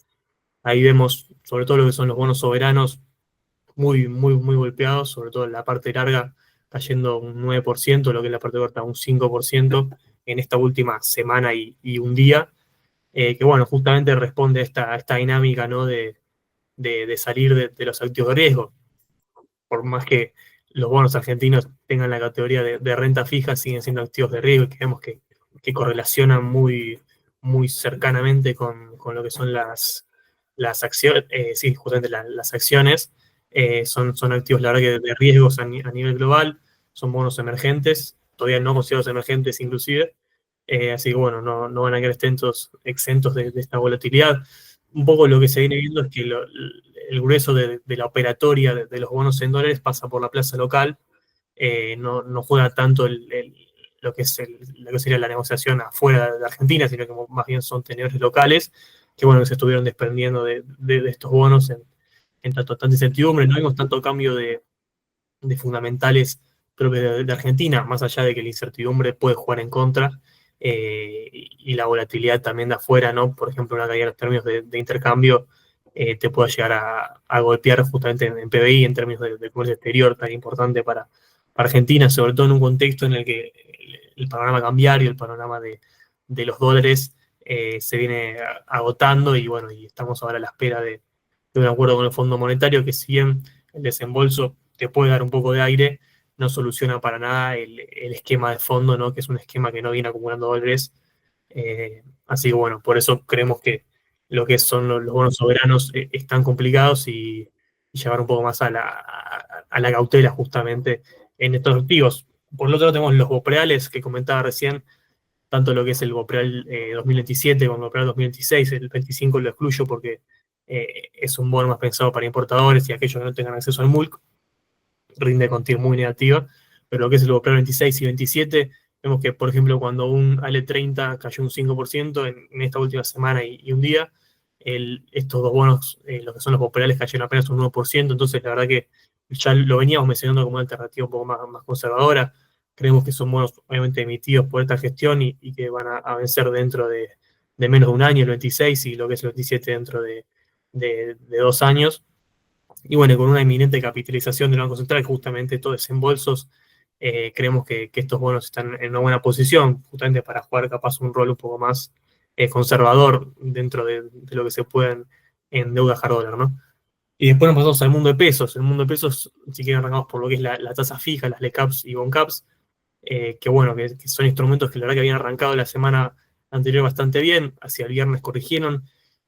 Ahí vemos sobre todo lo que son los bonos soberanos muy, muy, muy golpeados, sobre todo en la parte larga cayendo un 9%, lo que es la parte corta un 5% en esta última semana y un día, que bueno, justamente responde a esta dinámica, ¿no? De salir de los activos de riesgo. Por más que los bonos argentinos tengan la categoría de renta fija, siguen siendo activos de riesgo, y creemos que correlacionan muy, muy cercanamente con lo que son las acciones, sí, justamente las acciones. Son activos, la verdad, que de riesgos a nivel global, son bonos emergentes, todavía no considerados emergentes inclusive. Así que bueno, no van a quedar exentos de esta volatilidad. Un poco lo que se viene viendo es que el grueso de la operatoria de los bonos en dólares pasa por la plaza local. No juega tanto lo que lo que sería la negociación afuera de Argentina, sino que más bien son tenedores locales que, bueno, que se estuvieron desprendiendo de estos bonos en tanta incertidumbre. No vimos tanto cambio de fundamentales propios de Argentina, más allá de que la incertidumbre puede jugar en contra, y la volatilidad también de afuera, ¿no? Por ejemplo, una caída en los términos de intercambio te puede llegar a golpear justamente en PBI, en términos de comercio exterior, tan importante para Argentina, sobre todo en un contexto en el que el panorama cambiario, el panorama de los dólares se viene agotando, y bueno, y estamos ahora a la espera de un acuerdo con el Fondo Monetario, que si bien el desembolso te puede dar un poco de aire, no soluciona para nada el esquema de fondo, ¿no? Que es un esquema que no viene acumulando dólares. Así que bueno, por eso creemos que lo que son los bonos soberanos están complicados y llevar un poco más a la cautela justamente en estos activos. Por el otro lado tenemos los bopreales que comentaba recién, tanto lo que es el bopreal 2027 como el bopreal 2026, el 25 lo excluyo porque es un bono más pensado para importadores y aquellos que no tengan acceso al MULC, rinde con TIR muy negativa, pero lo que es el bopreal 26 y 27, vemos que, por ejemplo, cuando un ALE30 cayó un 5% en esta última semana y un día, estos dos bonos, lo que son los bopreales, cayeron apenas un 1%, entonces la verdad que ya lo veníamos mencionando como una alternativa un poco más conservadora. Creemos que son bonos obviamente emitidos por esta gestión y que van a vencer dentro de menos de un año, el 26, y lo que es el 27 dentro de 2 años. Y bueno, con una inminente capitalización del Banco Central, justamente estos desembolsos, creemos que estos bonos están en una buena posición, justamente para jugar capaz un rol un poco más conservador dentro de lo que se puede en deuda hard dólar, ¿no? Y después nos pasamos al mundo de pesos. El mundo de pesos, si quieren, arrancamos por lo que es la tasa fija, las LECAPs y BONCAPs, que bueno, que son instrumentos que la verdad que habían arrancado la semana anterior bastante bien, hacia el viernes corrigieron,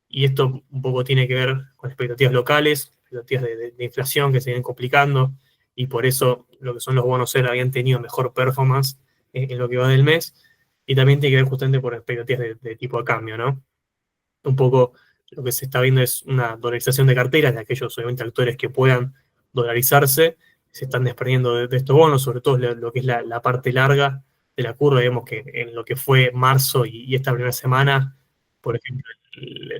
y esto un poco tiene que ver con expectativas locales, expectativas de inflación que se vienen complicando, y por eso lo que son los bonos ERA habían tenido mejor performance en lo que va del mes, y también tiene que ver justamente por expectativas de tipo de cambio, ¿no? Un poco lo que se está viendo es una dolarización de carteras de aquellos, obviamente, actores que puedan dolarizarse, se están desprendiendo de estos bonos, sobre todo lo que es la parte larga de la curva. Vemos que en lo que fue marzo y esta primera semana, por ejemplo,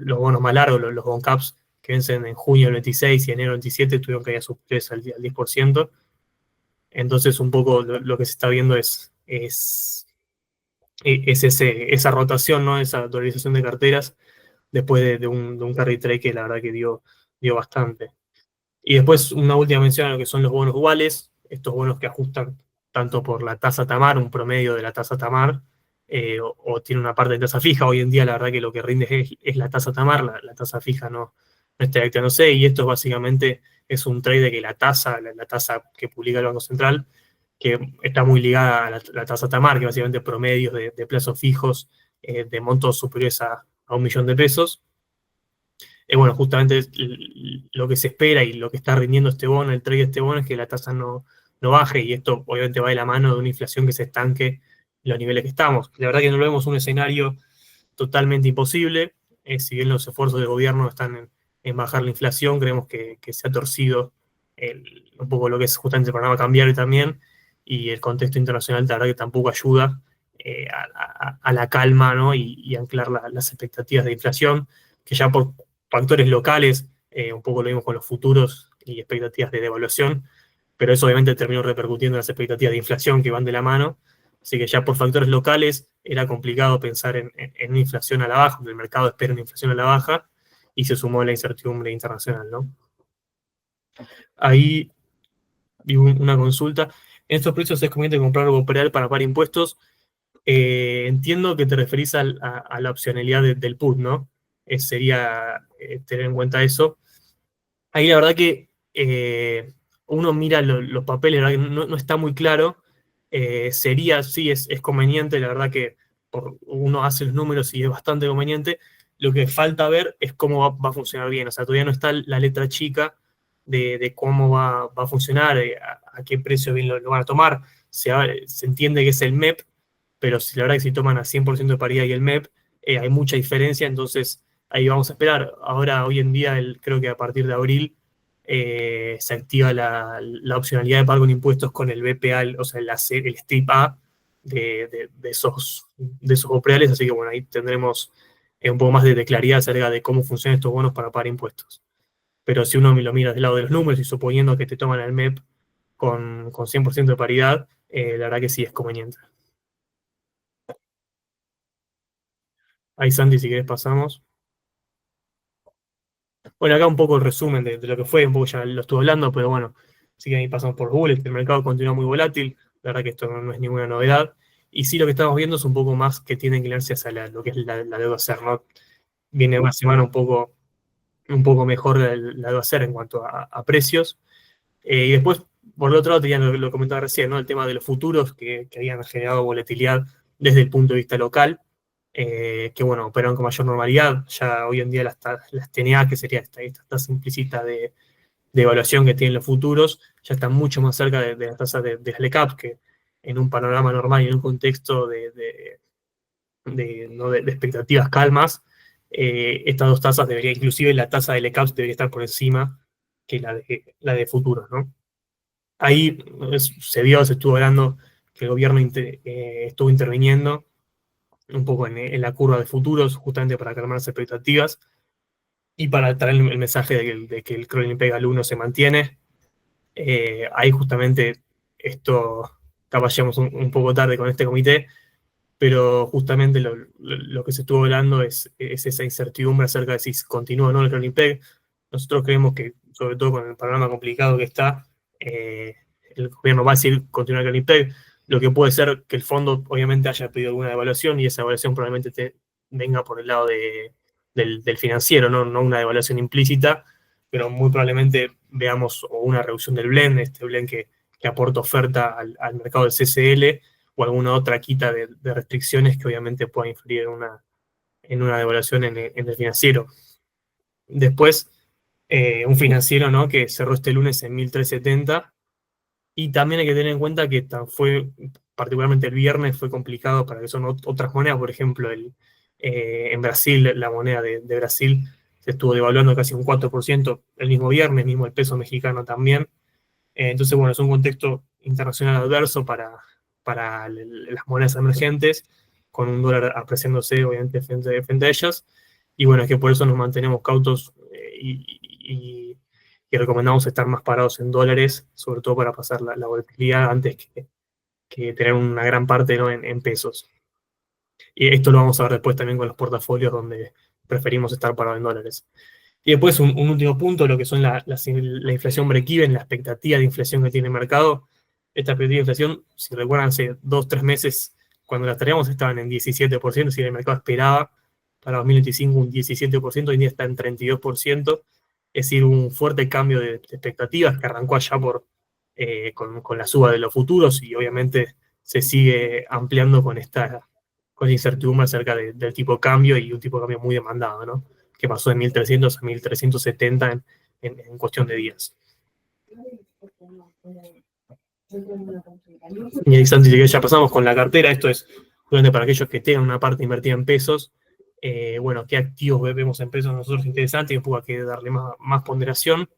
los bonos más largos, los bond caps que vencen en junio del 26 y enero del 27, tuvieron que ir a sus precios al 10%. Entonces, un poco lo que se está viendo es esa rotación, ¿no? Esa dolarización de carteras después de un carry trade que la verdad que dio bastante. Y después una última mención a lo que son los bonos duales, estos bonos que ajustan tanto por la tasa Tamar, un promedio de la tasa Tamar, o tiene una parte de tasa fija. Hoy en día la verdad que lo que rinde es la tasa Tamar, la tasa fija no está activándose, y esto básicamente es un trade de que la tasa que publica el Banco Central, que está muy ligada a la tasa Tamar, que básicamente promedios de plazos fijos de montos superiores a 1 millón de pesos. Bueno, justamente lo que se espera y lo que está rindiendo este bono, el trade de este bono, es que la tasa no baje, y esto obviamente va de la mano de una inflación que se estanque en los niveles que estamos. La verdad que no lo vemos un escenario totalmente imposible. Si bien los esfuerzos del gobierno están en bajar la inflación, creemos que se ha torcido un poco lo que es justamente el programa cambiario también, y el contexto internacional, la verdad que tampoco ayuda a la calma, ¿no? y anclar las expectativas de inflación, que ya por factores locales, un poco lo vimos con los futuros y expectativas de devaluación, pero eso obviamente terminó repercutiendo en las expectativas de inflación que van de la mano. Así que ya por factores locales era complicado pensar en una inflación a la baja, porque el mercado espera una inflación a la baja, y se sumó la incertidumbre internacional, ¿no? Ahí vi una consulta. En estos precios es conveniente comprar algo real para pagar impuestos. Entiendo que te referís a la opcionalidad del put, ¿no? Sería tener en cuenta eso. Ahí la verdad que uno mira los papeles, la verdad que no está muy claro. Sí, es conveniente, la verdad que uno hace los números y es bastante conveniente. Lo que falta ver es cómo va a funcionar bien. O sea, todavía no está la letra chica de cómo va a funcionar, a qué precio bien lo van a tomar. Se entiende que es el MEP, pero si la verdad que si toman a 100% de paridad y el MEP, hay mucha diferencia, entonces ahí vamos a esperar. Ahora, hoy en día, creo que a partir de abril, se activa la opcionalidad de pago con impuestos con el BPA, o sea, el strip A de esos operales, así que bueno, ahí tendremos un poco más de claridad acerca de cómo funcionan estos bonos para pagar impuestos. Pero si uno lo mira del lado de los números y suponiendo que te toman el MEP con 100% de paridad, la verdad que sí es conveniente. Ahí, Santi, si querés pasamos. Bueno, acá un poco el resumen de lo que fue, un poco ya lo estuve hablando, pero bueno, sí que ahí pasamos por Google, el mercado continúa muy volátil, la verdad que esto no es ninguna novedad, y sí lo que estamos viendo es un poco más que tiene que irse hacia lo que es la deuda ser, ¿no? Viene una semana un poco mejor la deuda ser en cuanto a precios, Y después, por el otro lado, ya lo comentaba recién, ¿no? El tema de los futuros que habían generado volatilidad desde el punto de vista local, que bueno, operan con mayor normalidad. Ya hoy en día las TNA, que sería esta tasa implícita de evaluación que tienen los futuros, ya están mucho más cerca de la tasa de LECAP, que en un panorama normal y en un contexto ¿no? de expectativas calmas, estas dos tasas deberían, inclusive la tasa de LECAPS debería estar por encima que la de futuros, ¿no? Ahí se estuvo hablando que el gobierno estuvo interviniendo un poco en la curva de futuros, justamente para calmar las expectativas y para traer el mensaje de que el crawling pega al 1 se mantiene. Ahí justamente esto, capaz llegamos un poco tarde con este comité, pero justamente lo que se estuvo hablando es esa incertidumbre acerca de si continúa o no el crawling peg. Nosotros creemos que, sobre todo con el panorama complicado que está, el gobierno va a decir continuar con el IPEC, lo que puede ser que el fondo obviamente haya pedido alguna devaluación y esa evaluación probablemente venga por el lado del financiero, ¿no? Una devaluación implícita, pero muy probablemente veamos una reducción del blend, este blend que aporta oferta al mercado del CCL o alguna otra quita de restricciones que obviamente pueda influir en una devaluación en el financiero. Después, un financiero, ¿no? Que cerró este lunes en 1370. Y también hay que tener en cuenta que particularmente el viernes, fue complicado para que son otras monedas. Por ejemplo, en Brasil, la moneda de Brasil se estuvo devaluando casi un 4% el mismo viernes, mismo el peso mexicano también. Entonces, bueno, es un contexto internacional adverso para las monedas emergentes, con un dólar apreciándose, obviamente, frente a ellas. Y bueno, es que por eso nos mantenemos cautos y recomendamos estar más parados en dólares, sobre todo para pasar la volatilidad antes que tener una gran parte, ¿no? en pesos. Y esto lo vamos a ver después también con los portafolios donde preferimos estar parados en dólares. Y después un último punto, lo que son la inflación break-even, la expectativa de inflación que tiene el mercado. Esta expectativa de inflación, si recuerdan, hace 2 o 3 meses, cuando las traíamos estaban en 17%, si el mercado esperaba para 2025 un 17%, hoy en día está en 32%, es decir, un fuerte cambio de expectativas que arrancó allá con la suba de los futuros y obviamente se sigue ampliando con incertidumbre acerca del tipo de cambio y un tipo de cambio muy demandado, ¿no? Que pasó de 1300 a 1370 en cuestión de días. Y ahí, Santi, ya pasamos con la cartera. Esto es justamente para aquellos que tengan una parte invertida en pesos. Bueno, qué activos vemos en pesos nosotros interesantes y un poco hay que darle más ponderación.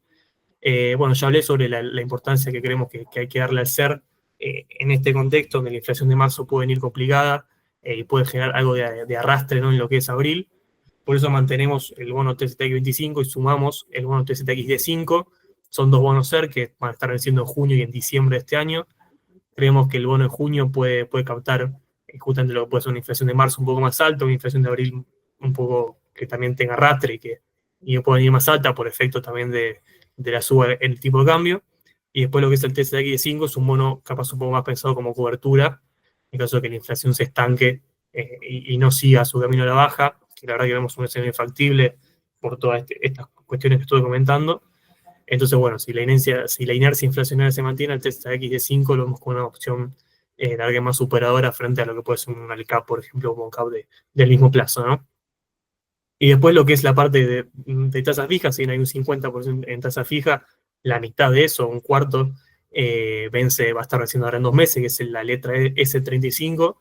Bueno, ya hablé sobre la importancia que creemos que hay que darle al SER en este contexto donde la inflación de marzo puede venir complicada y puede generar algo de arrastre, ¿no? En lo que es abril. Por eso mantenemos el bono TZX25 y sumamos el bono TZX-D5. Son dos bonos SER que van a estar venciendo en junio y en diciembre de este año. Creemos que el bono de junio puede captar justamente lo que puede ser una inflación de marzo un poco más alta, una inflación de abril un poco que también tenga arrastre y pueda ir más alta por efecto también de la suba en el tipo de cambio. Y después lo que es el TZX5 es un bono capaz un poco más pensado como cobertura, en caso de que la inflación se estanque y no siga su camino a la baja, que la verdad que vemos un escenario factible por todas estas cuestiones que estoy comentando. Entonces, bueno, si la inercia inflacionaria se mantiene, el TZX5 lo vemos como una opción de alguien más superadora frente a lo que puede ser un ALCAP, por ejemplo, o un CAP del mismo plazo, ¿no? Y después lo que es la parte de tasas fijas, si hay un 50% en tasa fija, la mitad de eso, un cuarto, va a estar venciendo ahora en 2 meses, que es la letra S35.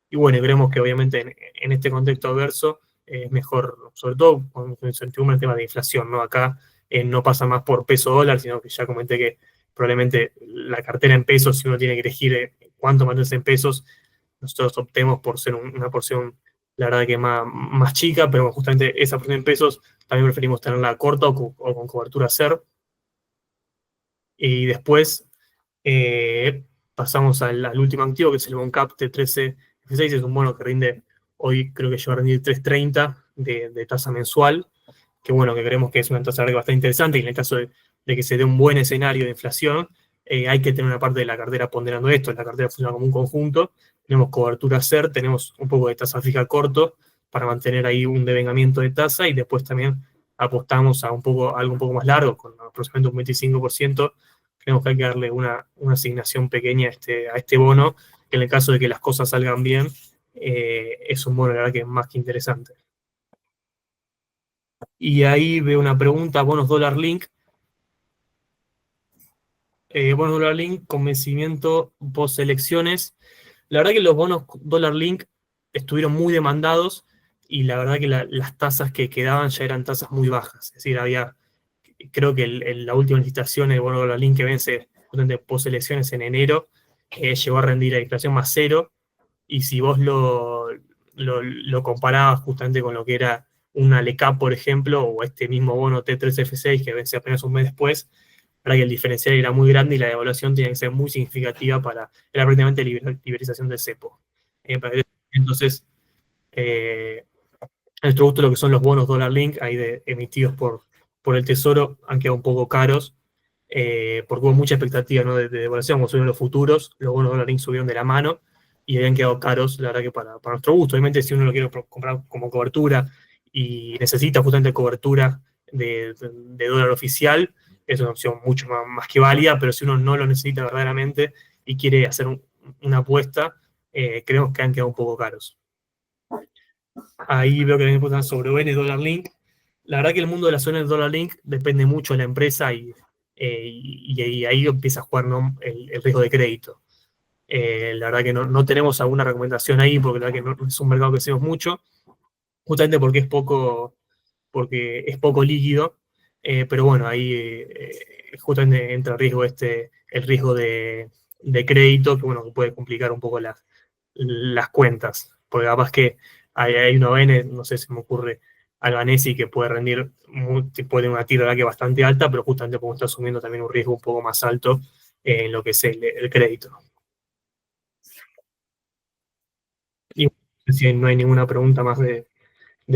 Y bueno, veremos que obviamente en este contexto adverso es mejor, sobre todo con incertidumbre en el tema de inflación, ¿no? Acá no pasa más por peso dólar, sino que ya comenté que probablemente la cartera en pesos, si uno tiene que elegir cuánto mantenerse en pesos, nosotros optemos por ser una porción, la verdad que más chica, pero justamente esa porción en pesos también preferimos tenerla corta o con cobertura SER. Y después pasamos al último activo, que es el Boncap T13F6, es un bono que rinde, hoy creo que llega a rendir 3.30 de tasa mensual, que bueno, que creemos que es una tasa bastante interesante, y en el caso de que se dé un buen escenario de inflación, hay que tener una parte de la cartera ponderando esto. La cartera funciona como un conjunto, tenemos cobertura SER, tenemos un poco de tasa fija corto para mantener ahí un devengamiento de tasa, y después también apostamos a algo un poco más largo, con aproximadamente un 25%, creemos que hay que darle una asignación pequeña a este bono, que en el caso de que las cosas salgan bien, es un bono, la verdad, que es más que interesante. Y ahí veo una pregunta, bonos dólar link. Bonos dólar link con vencimiento post elecciones. La verdad que los bonos dólar link estuvieron muy demandados y la verdad que las tasas que quedaban ya eran tasas muy bajas. Es decir, creo que la última licitación del bono dólar link que vence post elecciones en enero, llegó a rendir a inflación más cero. Y si vos lo comparabas justamente con lo que era una LECAP, por ejemplo, o este mismo bono T3F6 que vence apenas un mes después, para que el diferencial era muy grande y la devaluación tenía que ser muy significativa era prácticamente liberalización del cepo. Entonces, a nuestro gusto lo que son los bonos dólar link, ahí emitidos por el Tesoro, han quedado un poco caros, porque hubo mucha expectativa, ¿no?, de devaluación. Como subieron los futuros, los bonos dólar link subieron de la mano y habían quedado caros, la verdad que para nuestro gusto. Obviamente, si uno lo quiere comprar como cobertura y necesita justamente cobertura de dólar oficial, es una opción mucho más que válida, pero si uno no lo necesita verdaderamente y quiere hacer una apuesta, creemos que han quedado un poco caros. Ahí veo que también preguntan sobre ON Dollar Link. La verdad que el mundo de las ON Dollar Link depende mucho de la empresa y ahí empieza a jugar, ¿no?, el riesgo de crédito. La verdad que no tenemos alguna recomendación ahí, porque la verdad que no es un mercado que hacemos mucho, justamente porque es poco líquido, pero bueno, ahí justamente entra el riesgo el riesgo de crédito, que bueno, que puede complicar un poco las cuentas, porque capaz que hay una ON, no sé, se me ocurre Albanesi, que puede rendir, puede tener una tira que bastante alta, pero justamente como está asumiendo también un riesgo un poco más alto en lo que es el crédito. Y si no hay ninguna pregunta más de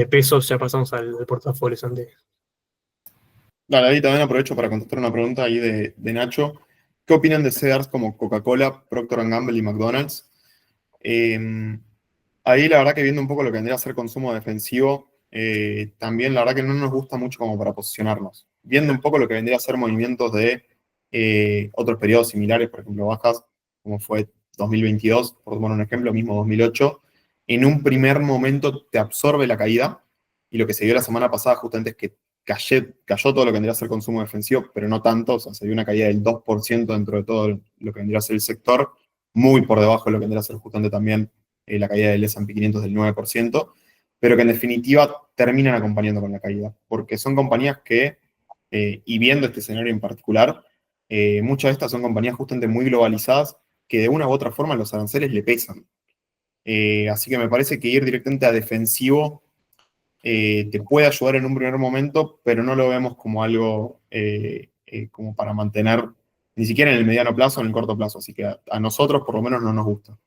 pesos, ya pasamos al portafolio, Santi. Dale, ahí también aprovecho para contestar una pregunta ahí de Nacho. ¿Qué opinan de CEDARs como Coca-Cola, Procter Gamble y McDonald's? Ahí la verdad que viendo un poco lo que vendría a ser consumo defensivo, también la verdad que no nos gusta mucho como para posicionarnos. Viendo un poco lo que vendría a ser movimientos de otros periodos similares, por ejemplo, bajas, como fue 2022, por tomar un ejemplo, mismo 2008, en un primer momento te absorbe la caída, y lo que se vio la semana pasada justamente es que cayó todo lo que vendría a ser consumo defensivo, pero no tanto, o sea, se dio una caída del 2% dentro de todo lo que vendría a ser el sector, muy por debajo de lo que vendría a ser justamente también la caída del S&P 500 del 9%, pero que en definitiva terminan acompañando con la caída, porque son compañías que, y viendo este escenario en particular, muchas de estas son compañías justamente muy globalizadas que de una u otra forma los aranceles le pesan. Así que me parece que ir directamente a defensivo te puede ayudar en un primer momento, pero no lo vemos como algo como para mantener ni siquiera en el mediano plazo o en el corto plazo. Así que a nosotros por lo menos no nos gusta.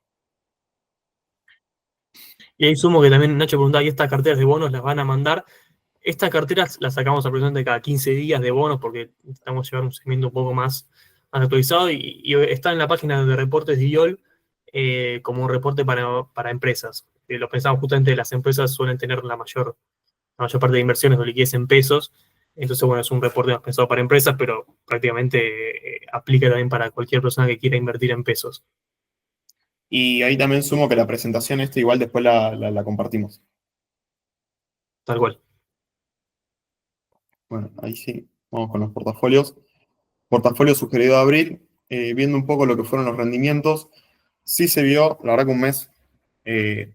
Y ahí sumo que también Nacho preguntaba, ¿y estas carteras de bonos las van a mandar? Estas carteras las sacamos aproximadamente cada 15 días de bonos porque necesitamos llevar un seguimiento un poco más actualizado y está en la página de reportes de IOL como un reporte para empresas. Lo pensamos justamente, las empresas suelen tener la mayor parte de inversiones o liquidez en pesos, entonces bueno, es un reporte más pensado para empresas, pero prácticamente aplica también para cualquier persona que quiera invertir en pesos. Y ahí también sumo que la presentación igual después la compartimos. Tal cual. Bueno, ahí sí, vamos con los portafolios. Portafolio sugerido de abril, viendo un poco lo que fueron los rendimientos, sí se vio, la verdad que un mes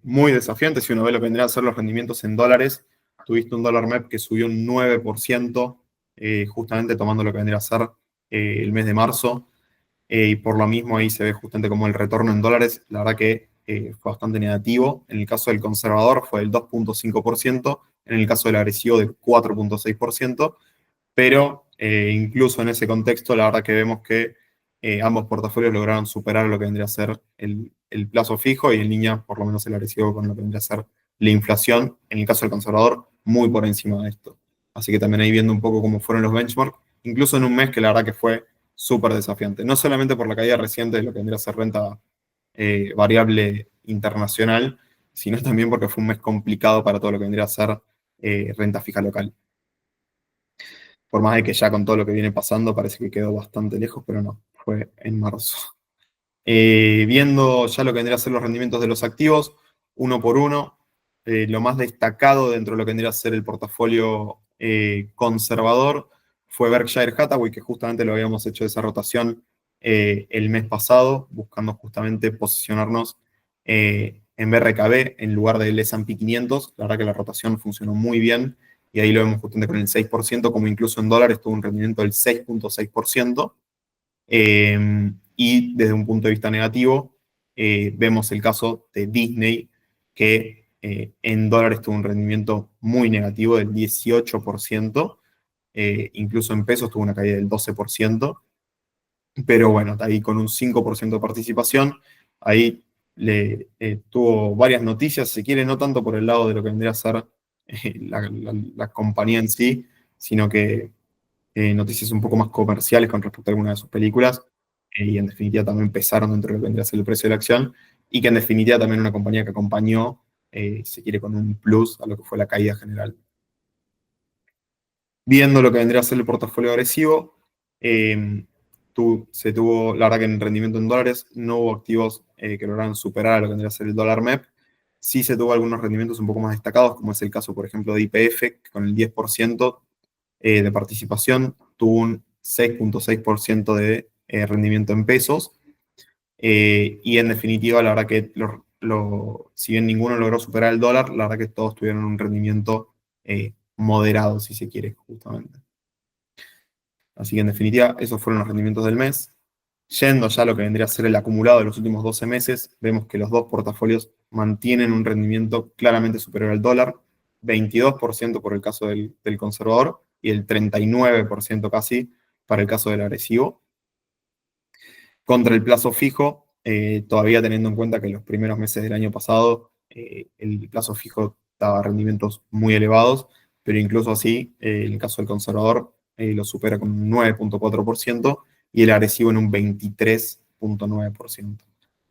muy desafiante. Si uno ve lo que vendrían a ser los rendimientos en dólares, tuviste un dólar MEP que subió un 9%, justamente tomando lo que vendría a ser el mes de marzo, y por lo mismo ahí se ve justamente como el retorno en dólares, la verdad que fue bastante negativo. En el caso del conservador fue del 2,5%, en el caso del agresivo del 4,6%, pero incluso en ese contexto, la verdad que vemos que ambos portafolios lograron superar lo que vendría a ser el plazo fijo y en línea, por lo menos el agresivo, con lo que vendría a ser la inflación. En el caso del conservador, muy por encima de esto. Así que también ahí viendo un poco cómo fueron los benchmarks, incluso en un mes que la verdad que fue súper desafiante. No solamente por la caída reciente de lo que vendría a ser renta variable internacional, sino también porque fue un mes complicado para todo lo que vendría a ser renta fija local. por más de que ya con todo lo que viene pasando parece que quedó bastante lejos, pero no, fue en marzo. Viendo ya lo que vendría a ser los rendimientos de los activos, uno por uno, lo más destacado dentro de lo que vendría a ser el portafolio conservador fue Berkshire Hathaway, que justamente lo habíamos hecho esa rotación el mes pasado, buscando justamente posicionarnos en BRKB en lugar del S&P 500. La verdad que la rotación funcionó muy bien y ahí lo vemos justamente con el 6%, como incluso en dólares tuvo un rendimiento del 6,6%. Y desde un punto de vista negativo, vemos el caso de Disney, que en dólares tuvo un rendimiento muy negativo del 18%, incluso en pesos tuvo una caída del 12%, pero bueno, ahí con un 5% de participación, ahí tuvo varias noticias, si quiere, no tanto por el lado de lo que vendría a ser la compañía en sí, sino que noticias un poco más comerciales con respecto a alguna de sus películas, y en definitiva también pesaron dentro de lo que vendría a ser el precio de la acción, y que en definitiva también una compañía que acompañó, si quiere, con un plus a lo que fue la caída general. Viendo lo que vendría a ser el portafolio agresivo, se tuvo, la verdad que en rendimiento en dólares, no hubo activos que lograran superar a lo que vendría a ser el dólar MEP. Sí se tuvo algunos rendimientos un poco más destacados, como es el caso, por ejemplo, de YPF, que con el 10% de participación tuvo un 6,6% de rendimiento en pesos. Y en definitiva, la verdad que si bien ninguno logró superar el dólar, la verdad que todos tuvieron un rendimiento moderado, si se quiere, justamente. Así que en definitiva, esos fueron los rendimientos del mes. Yendo ya a lo que vendría a ser el acumulado de los últimos 12 meses, vemos que los dos portafolios mantienen un rendimiento claramente superior al dólar, 22% por el caso del conservador y el 39% casi para el caso del agresivo. Contra el plazo fijo, todavía teniendo en cuenta que los primeros meses del año pasado el plazo fijo daba rendimientos muy elevados, pero incluso así, en el caso del conservador, lo supera con un 9,4% y el agresivo en un 23,9%.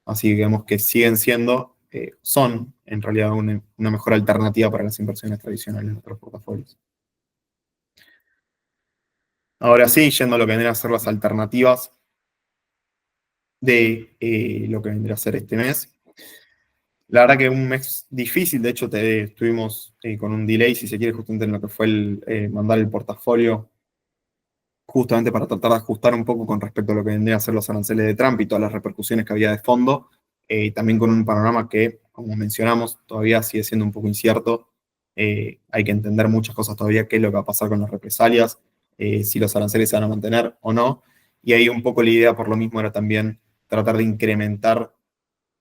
Así que vemos que siguen siendo, son en realidad una mejor alternativa para las inversiones tradicionales en otros portafolios. Ahora sí, yendo a lo que vendrían a ser las alternativas de lo que vendría a ser este mes. La verdad que un mes difícil, de hecho estuvimos con un delay, si se quiere, justamente en lo que fue mandar el portafolio, justamente para tratar de ajustar un poco con respecto a lo que vendrían a ser los aranceles de Trump y todas las repercusiones que había de fondo, también con un panorama que, como mencionamos, todavía sigue siendo un poco incierto. Hay que entender muchas cosas todavía, qué es lo que va a pasar con las represalias, si los aranceles se van a mantener o no. Y ahí un poco la idea, por lo mismo, era también tratar de incrementar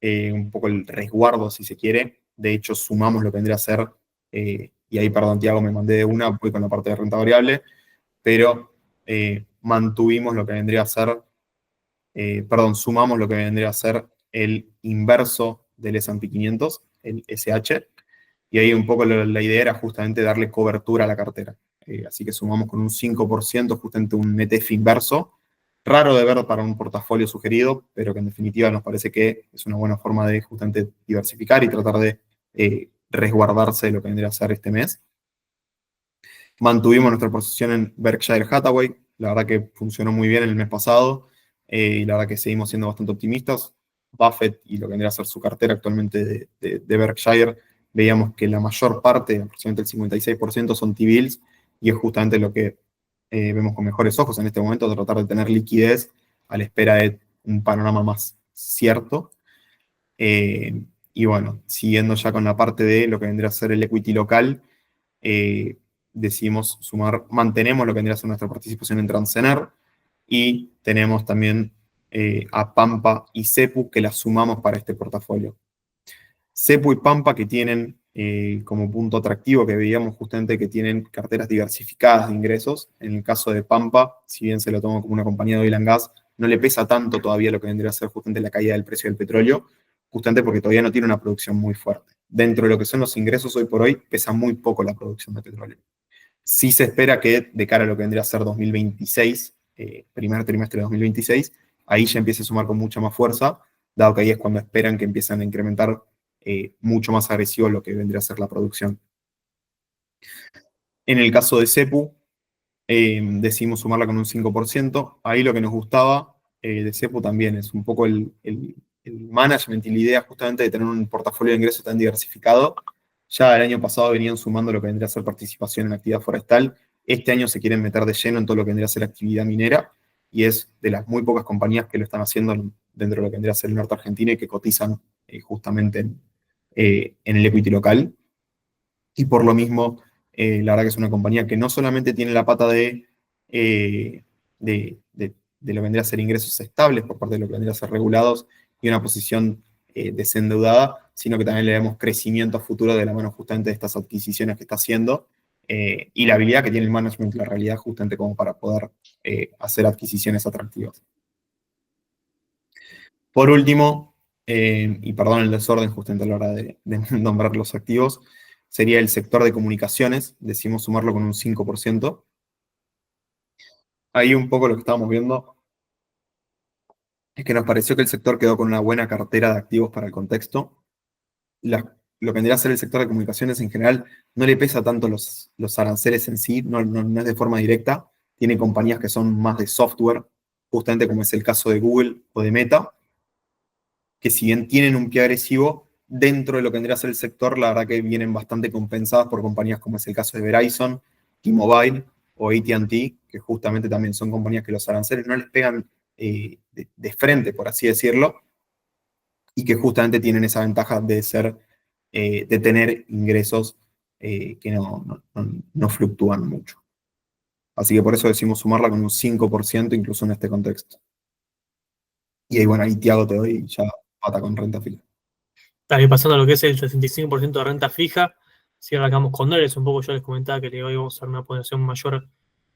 un poco el resguardo, si se quiere. De hecho, sumamos lo que vendría a ser, y ahí, perdón, Tiago, me mandé de una, voy con la parte de renta variable, pero mantuvimos lo que vendría a ser, sumamos lo que vendría a ser el inverso del S&P 500, el SH, y ahí un poco la idea era justamente darle cobertura a la cartera. Así que sumamos con un 5%, justamente un ETF inverso, raro de ver para un portafolio sugerido, pero que en definitiva nos parece que es una buena forma de justamente diversificar y tratar de resguardarse de lo que vendría a ser este mes. Mantuvimos nuestra posición en Berkshire Hathaway, la verdad que funcionó muy bien el mes pasado, y la verdad que seguimos siendo bastante optimistas. Buffett y lo que vendría a ser su cartera actualmente de Berkshire, veíamos que la mayor parte, aproximadamente el 56%, son T-bills, y es justamente lo que vemos con mejores ojos en este momento, tratar de tener liquidez a la espera de un panorama más cierto. Y bueno, siguiendo ya con la parte de lo que vendría a ser el equity local, decidimos sumar, mantenemos lo que vendría a ser nuestra participación en Transener y tenemos también a Pampa y Cepu que las sumamos para este portafolio. Cepu y Pampa que tienen como punto atractivo que veíamos justamente que tienen carteras diversificadas de ingresos. En el caso de Pampa, si bien se lo toma como una compañía de oil and gas, no le pesa tanto todavía lo que vendría a ser justamente la caída del precio del petróleo, justamente porque todavía no tiene una producción muy fuerte. Dentro de lo que son los ingresos hoy por hoy, pesa muy poco la producción de petróleo. Sí se espera que de cara a lo que vendría a ser 2026, primer trimestre de 2026, ahí ya empiece a sumar con mucha más fuerza, dado que ahí es cuando esperan que empiezan a incrementar mucho más agresivo lo que vendría a ser la producción. En el caso de Cepu, decidimos sumarla con un 5%. Ahí lo que nos gustaba de CEPU también es un poco el management y la idea justamente de tener un portafolio de ingresos tan diversificado. Ya el año pasado venían sumando lo que vendría a ser participación en actividad forestal. Este año se quieren meter de lleno en todo lo que vendría a ser actividad minera y es de las muy pocas compañías que lo están haciendo dentro de lo que vendría a ser el norte argentino y que cotizan justamente en el equity local. Y por lo mismo, la verdad que es una compañía que no solamente tiene la pata eh, de lo que vendría a ser ingresos estables por parte de lo que vendría a ser regulados y una posición desendeudada, sino que también le damos crecimiento a futuro de la mano justamente de estas adquisiciones que está haciendo y la habilidad que tiene el management, la realidad, justamente como para poder hacer adquisiciones atractivas. Por último, y perdón el desorden justamente a la hora de nombrar los activos, sería el sector de comunicaciones, decimos sumarlo con un 5%. Ahí un poco lo que estábamos viendo es que nos pareció que el sector quedó con una buena cartera de activos para el contexto. Lo que vendría a ser el sector de comunicaciones en general no le pesa tanto los aranceles en sí, no es de forma directa. Tiene compañías que son más de software, justamente como es el caso de Google o de Meta, que si bien tienen un pie agresivo, dentro de lo que vendría a ser el sector, la verdad que vienen bastante compensadas por compañías como es el caso de Verizon, T-Mobile o AT&T, que justamente también son compañías que los aranceles no les pegan de frente, por así decirlo, y que justamente tienen esa ventaja de tener ingresos que no fluctúan mucho. Así que por eso decimos sumarla con un 5% incluso en este contexto. Y ahí, bueno, ahí Tiago te doy ya pata con renta fija. También pasando a lo que es el 65% de renta fija, si arrancamos con dólares, un poco yo les comentaba que hoy vamos a hacer una ponderación mayor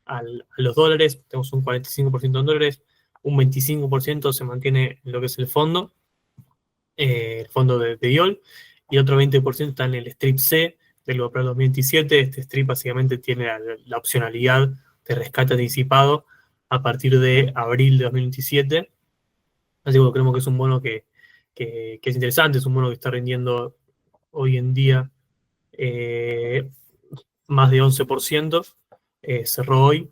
a los dólares, tenemos un 45% en dólares, un 25% se mantiene en lo que es el fondo de IOL, y otro 20% está en el strip C del Global 2027. Este strip básicamente tiene la opcionalidad de rescate anticipado a partir de abril de 2027. Así que creemos que es un bono que es interesante, es un bono que está rindiendo hoy en día más de 11%, cerró hoy.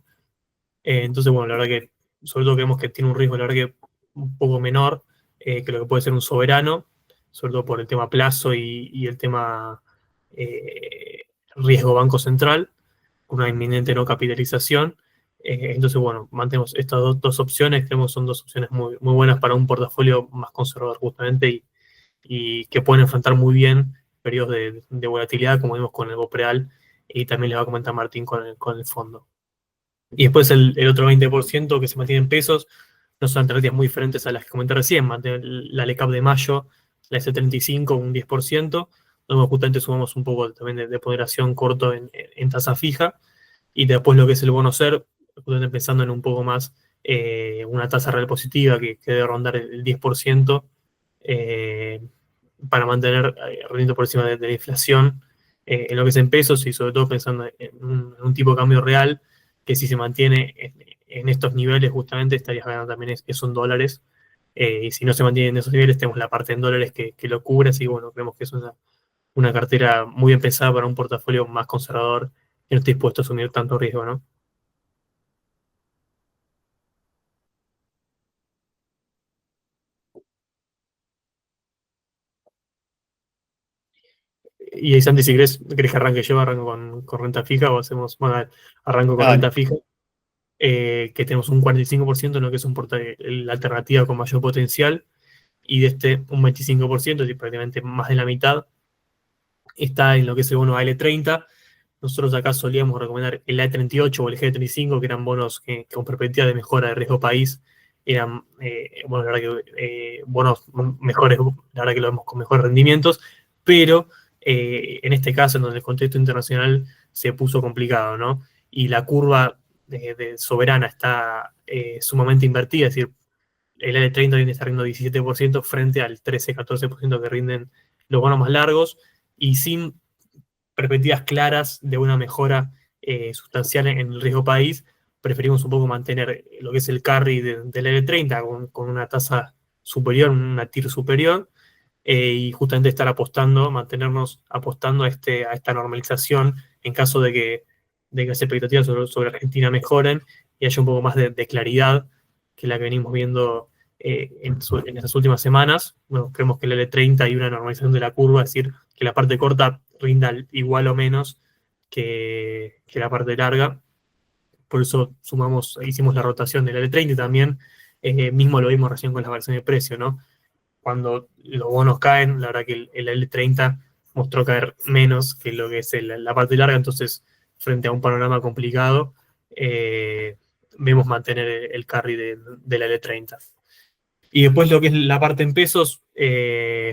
Entonces, bueno, la verdad que sobre todo creemos que tiene un riesgo, la verdad que un poco menor que lo que puede ser un soberano, sobre todo por el tema plazo y el tema eh, riesgo Banco Central, una inminente no capitalización. Entonces, bueno, mantenemos estas dos opciones, creemos que son dos opciones muy, muy buenas para un portafolio más conservador justamente y que pueden enfrentar muy bien periodos de volatilidad, como vimos con el Bopreal, y también les va a comentar Martín con el fondo. Y después el otro 20% que se mantiene en pesos, no son alternativas muy diferentes a las que comenté recién, mantener la LECAP de mayo, la S35, un 10%, donde justamente sumamos un poco también de ponderación corto en tasa fija, y después lo que es el bono SER, justamente pensando en un poco más una tasa real positiva que debe rondar el 10%, eh, para mantener rendiendo por encima de la inflación en lo que es en pesos y sobre todo pensando en un tipo de cambio real que si se mantiene en estos niveles justamente estarías ganando también eso en dólares. Y si no se mantiene en esos niveles tenemos la parte en dólares que lo cubre, así que bueno, creemos que es una cartera muy bien pensada para un portafolio más conservador que no esté dispuesto a asumir tanto riesgo, ¿no? Y ahí, Santi, si querés que arranque yo, arranco con renta fija o hacemos, bueno, arranco con renta Dale. fija. Que tenemos un 45% en lo que es la alternativa con mayor potencial, y de este un 25%, es decir, prácticamente más de la mitad, está en lo que es el bono AL30. Nosotros acá solíamos recomendar el A38 o el G35, que eran bonos que con perspectiva de mejora de riesgo país eran, bueno, la verdad que bonos mejores, la verdad que lo vemos con mejores rendimientos, pero en este caso, en donde el contexto internacional se puso complicado, ¿no? Y la curva de soberana está sumamente invertida, es decir, el L30 viene estar rindiendo 17% frente al 13-14% que rinden los bonos más largos, y sin perspectivas claras de una mejora sustancial en el riesgo país, preferimos un poco mantener lo que es el carry del L30 con una tasa superior, una TIR superior, y justamente estar apostando, mantenernos apostando a esta normalización en caso de que de que las expectativas sobre Argentina mejoren y haya un poco más de claridad que la que venimos viendo en estas últimas semanas. Bueno, creemos que el L30 hay una normalización de la curva, es decir, que la parte corta rinda igual o menos que la parte larga. Por eso hicimos la rotación del L30 y también mismo lo vimos recién con la variación de precio, ¿no? Cuando los bonos caen, la verdad que el L30 mostró caer menos que lo que es la parte larga, entonces frente a un panorama complicado, vemos mantener el carry de la L30. Y después lo que es la parte en pesos,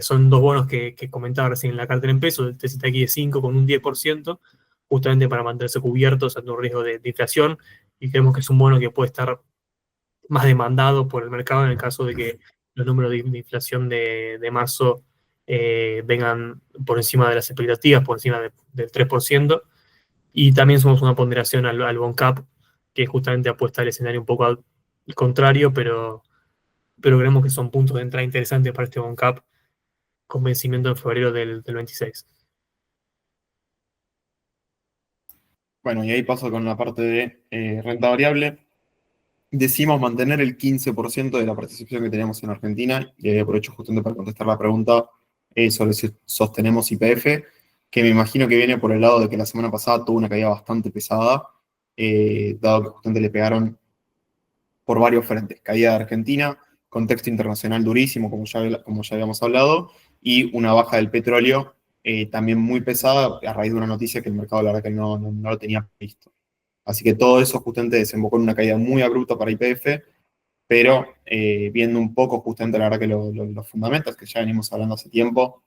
son dos bonos que comentaba recién en la cartera en pesos, el TZX de 5 con un 10%, justamente para mantenerse cubiertos ante un riesgo de inflación, y creemos que es un bono que puede estar más demandado por el mercado en el caso de que los números de inflación de marzo vengan por encima de las expectativas, por encima del 3%. Y también somos una ponderación al Bond Cap, que justamente apuesta al escenario un poco al contrario, pero creemos que son puntos de entrada interesantes para este Bond Cap con vencimiento en febrero del 26. Bueno, y ahí paso con la parte de renta variable. Decimos mantener el 15% de la participación que teníamos en Argentina, y ahí aprovecho justamente para contestar la pregunta sobre si sostenemos YPF, que me imagino que viene por el lado de que la semana pasada tuvo una caída bastante pesada, dado que justamente le pegaron por varios frentes. Caída de Argentina, contexto internacional durísimo, como ya habíamos hablado, y una baja del petróleo también muy pesada a raíz de una noticia que el mercado la verdad que no lo tenía previsto. Así que todo eso justamente desembocó en una caída muy abrupta para YPF, pero viendo un poco justamente la verdad que los fundamentos que ya venimos hablando hace tiempo,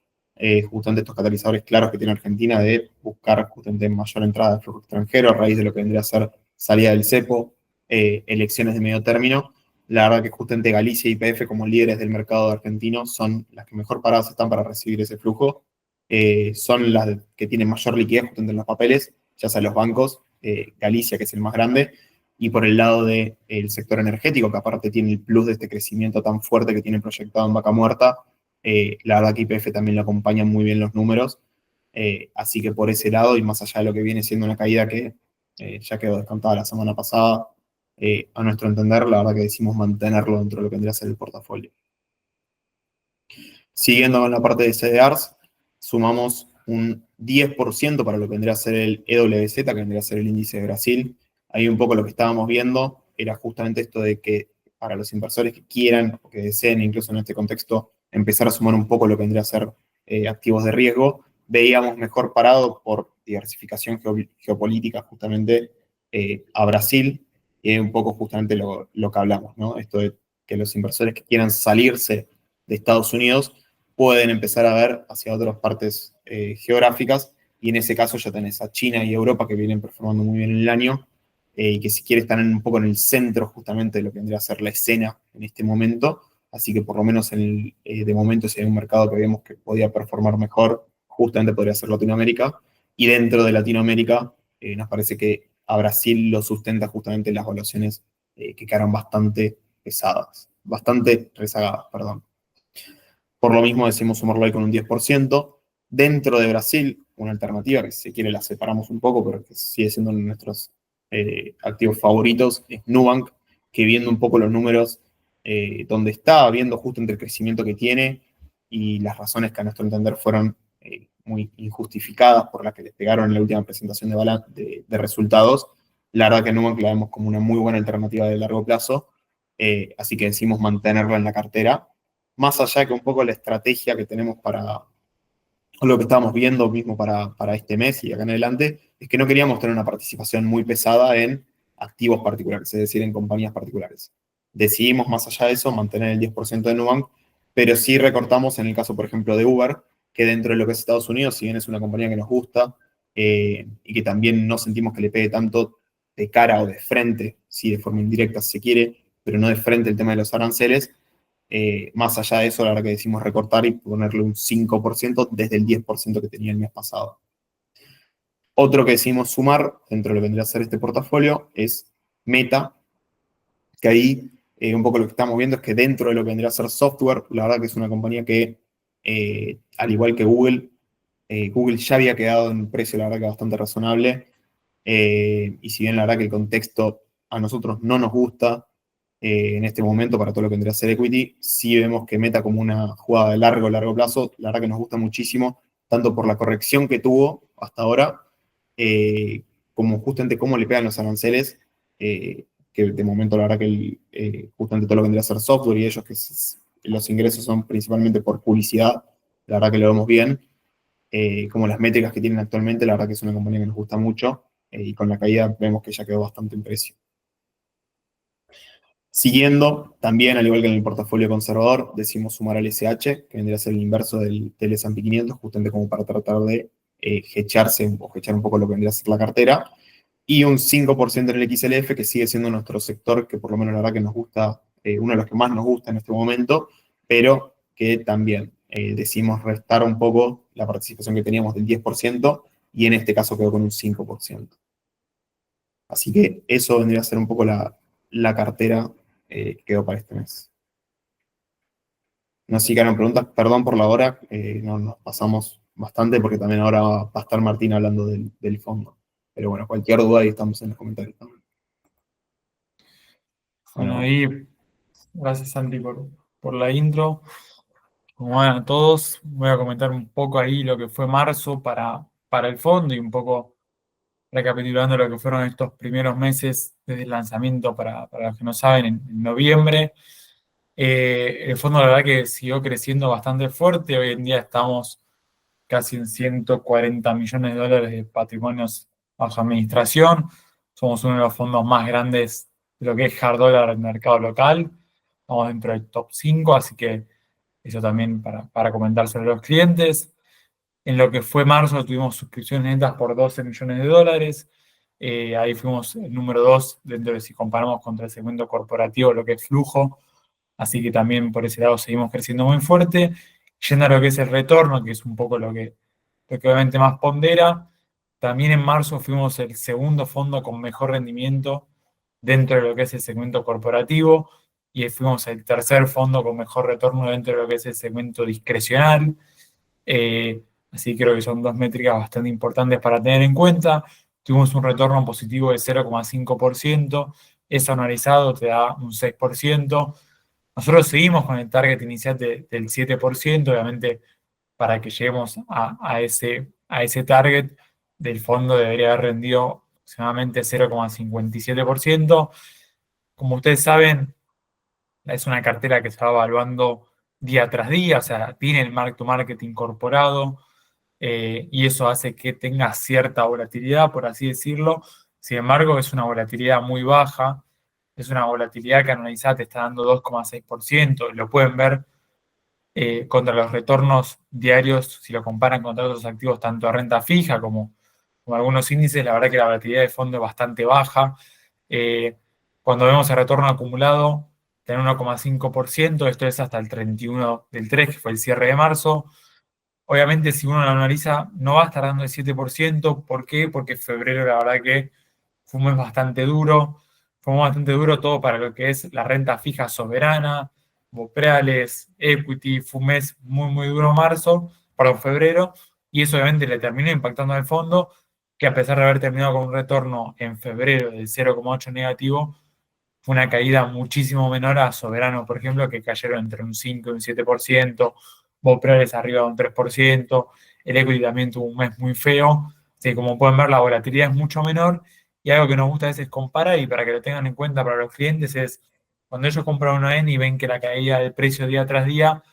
justamente estos catalizadores claros que tiene Argentina de buscar justamente mayor entrada de flujo extranjero a raíz de lo que vendría a ser salida del cepo, elecciones de medio término. La verdad que justamente Galicia y YPF como líderes del mercado argentino son las que mejor paradas están para recibir ese flujo. Son las que tienen mayor liquidez justamente en los papeles, ya sea los bancos, Galicia que es el más grande, y por el lado del sector energético, que aparte tiene el plus de este crecimiento tan fuerte que tiene proyectado en Vaca Muerta, la verdad que YPF también lo acompaña muy bien los números, así que por ese lado, y más allá de lo que viene siendo una caída que ya quedó descontada la semana pasada, a nuestro entender, la verdad que decimos mantenerlo dentro de lo que vendría a ser el portafolio. Siguiendo con la parte de CDRs, sumamos un 10% para lo que vendría a ser el EWZ, que vendría a ser el índice de Brasil. Ahí un poco lo que estábamos viendo era justamente esto de que para los inversores que quieran o que deseen, incluso en este contexto, empezar a sumar un poco lo que vendría a ser activos de riesgo, veíamos mejor parado por diversificación geopolítica justamente a Brasil, y es un poco justamente lo que hablamos, ¿no? Esto de que los inversores que quieran salirse de Estados Unidos pueden empezar a ver hacia otras partes geográficas, y en ese caso ya tenés a China y Europa que vienen performando muy bien en el año, y que si quiere están un poco en el centro justamente de lo que vendría a ser la escena en este momento, así que por lo menos de momento si hay un mercado que vemos que podía performar mejor, justamente podría ser Latinoamérica, y dentro de Latinoamérica nos parece que a Brasil lo sustenta justamente las evaluaciones que quedaron bastante pesadas, bastante rezagadas, perdón. Por lo mismo decimos sumarlo ahí con un 10%. Dentro de Brasil, una alternativa que si se quiere la separamos un poco, pero que sigue siendo uno de nuestros activos favoritos, es Nubank, que viendo un poco los números donde está, viendo justo entre el crecimiento que tiene y las razones que a nuestro entender fueron muy injustificadas por las que les pegaron en la última presentación de resultados, la verdad que Nubank la vemos como una muy buena alternativa de largo plazo, así que decimos mantenerla en la cartera, más allá de que un poco la estrategia que tenemos para lo que estábamos viendo mismo para este mes y acá en adelante, es que no queríamos tener una participación muy pesada en activos particulares, es decir, en compañías particulares. Decidimos, más allá de eso, mantener el 10% de Nubank, pero sí recortamos en el caso, por ejemplo, de Uber, que dentro de lo que es Estados Unidos, si bien es una compañía que nos gusta y que también no sentimos que le pegue tanto de cara o de frente, sí, de forma indirecta si se quiere, pero no de frente el tema de los aranceles, más allá de eso, la verdad que decimos recortar y ponerle un 5% desde el 10% que tenía el mes pasado. Otro que decimos sumar dentro de lo que vendría a ser este portafolio es Meta, que ahí un poco lo que estamos viendo es que dentro de lo que vendría a ser software, la verdad que es una compañía que, al igual que Google, Google ya había quedado en un precio, la verdad que bastante razonable, Y si bien la verdad que el contexto a nosotros no nos gusta en este momento para todo lo que vendría a ser equity, sí vemos que Meta como una jugada de largo plazo, la verdad que nos gusta muchísimo, tanto por la corrección que tuvo hasta ahora, como justamente cómo le pegan los aranceles, que de momento la verdad que justamente todo lo que vendría a ser software y ellos los ingresos son principalmente por publicidad, la verdad que lo vemos bien, como las métricas que tienen actualmente, la verdad que es una compañía que nos gusta mucho, y con la caída vemos que ya quedó bastante en precio. Siguiendo, también, al igual que en el portafolio conservador, decimos sumar al SH, que vendría a ser el inverso del S&P 500, justamente como para tratar de hedgearse o hedgear un poco lo que vendría a ser la cartera, y un 5% en el XLF, que sigue siendo nuestro sector, que por lo menos la verdad que nos gusta, uno de los que más nos gusta en este momento, pero que también decidimos restar un poco la participación que teníamos del 10%, y en este caso quedó con un 5%. Así que eso vendría a ser un poco la cartera que quedó para este mes. No sé si quedaron preguntas, perdón por la hora, no, nos pasamos bastante porque también ahora va a estar Martín hablando del fondo. Pero bueno, cualquier duda ahí estamos en los comentarios también. Bueno, ahí, gracias Santi por la intro. Como van a todos, voy a comentar un poco ahí lo que fue marzo para el fondo y un poco recapitulando lo que fueron estos primeros meses desde el lanzamiento para los que no saben, en noviembre. El fondo la verdad que siguió creciendo bastante fuerte, hoy en día estamos casi en 140 millones de dólares de patrimonios bajo administración, somos uno de los fondos más grandes de lo que es hard dollar en el mercado local, estamos dentro del top 5, así que eso también para comentar sobre los clientes. En lo que fue marzo tuvimos suscripciones netas por 12 millones de dólares. Ahí fuimos el número 2 dentro de si comparamos contra el segmento corporativo, lo que es flujo. Así que también por ese lado seguimos creciendo muy fuerte. Yendo a lo que es el retorno, que es un poco lo que obviamente más pondera. También en marzo fuimos el segundo fondo con mejor rendimiento dentro de lo que es el segmento corporativo y fuimos el tercer fondo con mejor retorno dentro de lo que es el segmento discrecional. Así creo que son dos métricas bastante importantes para tener en cuenta. Tuvimos un retorno positivo de 0,5%, eso anualizado te da un 6%. Nosotros seguimos con el target inicial del 7%, obviamente para que lleguemos a ese target del fondo debería haber rendido aproximadamente 0,57%. Como ustedes saben, es una cartera que se va evaluando día tras día, o sea, tiene el mark to market incorporado, y eso hace que tenga cierta volatilidad, por así decirlo. Sin embargo, es una volatilidad muy baja, es una volatilidad que anualizada te está dando 2,6%, lo pueden ver contra los retornos diarios, si lo comparan contra otros activos, tanto a renta fija como algunos índices, la verdad que la volatilidad de fondo es bastante baja. Cuando vemos el retorno acumulado, tiene 1,5%, esto es hasta el 31 del 3, que fue el cierre de marzo. Obviamente, si uno lo analiza, no va a estar dando el 7%. ¿Por qué? Porque febrero, la verdad que fue un mes bastante duro. Fue un mes bastante duro todo para lo que es la renta fija soberana, Bopreales, equity. Fue un mes muy, muy duro febrero. Y eso obviamente le terminó impactando al fondo, que a pesar de haber terminado con un retorno en febrero del 0,8 negativo, fue una caída muchísimo menor a Soberano, por ejemplo, que cayeron entre un 5 y un 7%, Bopreales arriba de un 3%, el equity también tuvo un mes muy feo, así que como pueden ver la volatilidad es mucho menor y algo que nos gusta a veces comparar y para que lo tengan en cuenta para los clientes es cuando ellos compran una EN y ven que la caída del precio día tras día,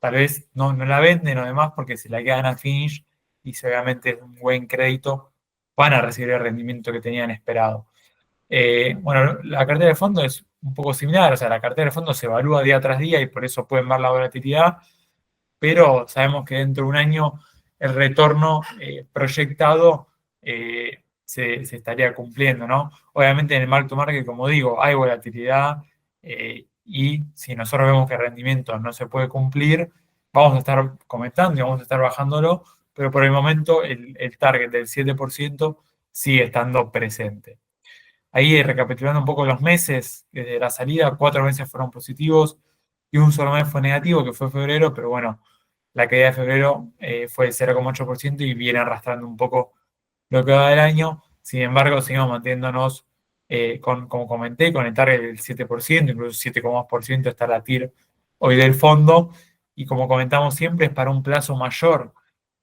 tal vez no la venden o demás porque se la quedan a finish y si obviamente es un buen crédito, van a recibir el rendimiento que tenían esperado. Bueno, la cartera de fondo es un poco similar, o sea, la cartera de fondo se evalúa día tras día y por eso pueden ver la volatilidad, pero sabemos que dentro de un año el retorno proyectado se estaría cumpliendo, ¿no? Obviamente en el mark to market, como digo, hay volatilidad y si nosotros vemos que el rendimiento no se puede cumplir, vamos a estar comentando y vamos a estar bajándolo, pero por el momento el target del 7% sigue estando presente. Ahí recapitulando un poco los meses, desde la salida, 4 meses fueron positivos y un solo mes fue negativo, que fue febrero, pero bueno, la caída de febrero fue del 0,8% y viene arrastrando un poco lo que va del año. Sin embargo, seguimos manteniéndonos, como comenté, con el target del 7%, incluso 7,2% está la TIR hoy del fondo. Y como comentamos siempre, es para un plazo mayor,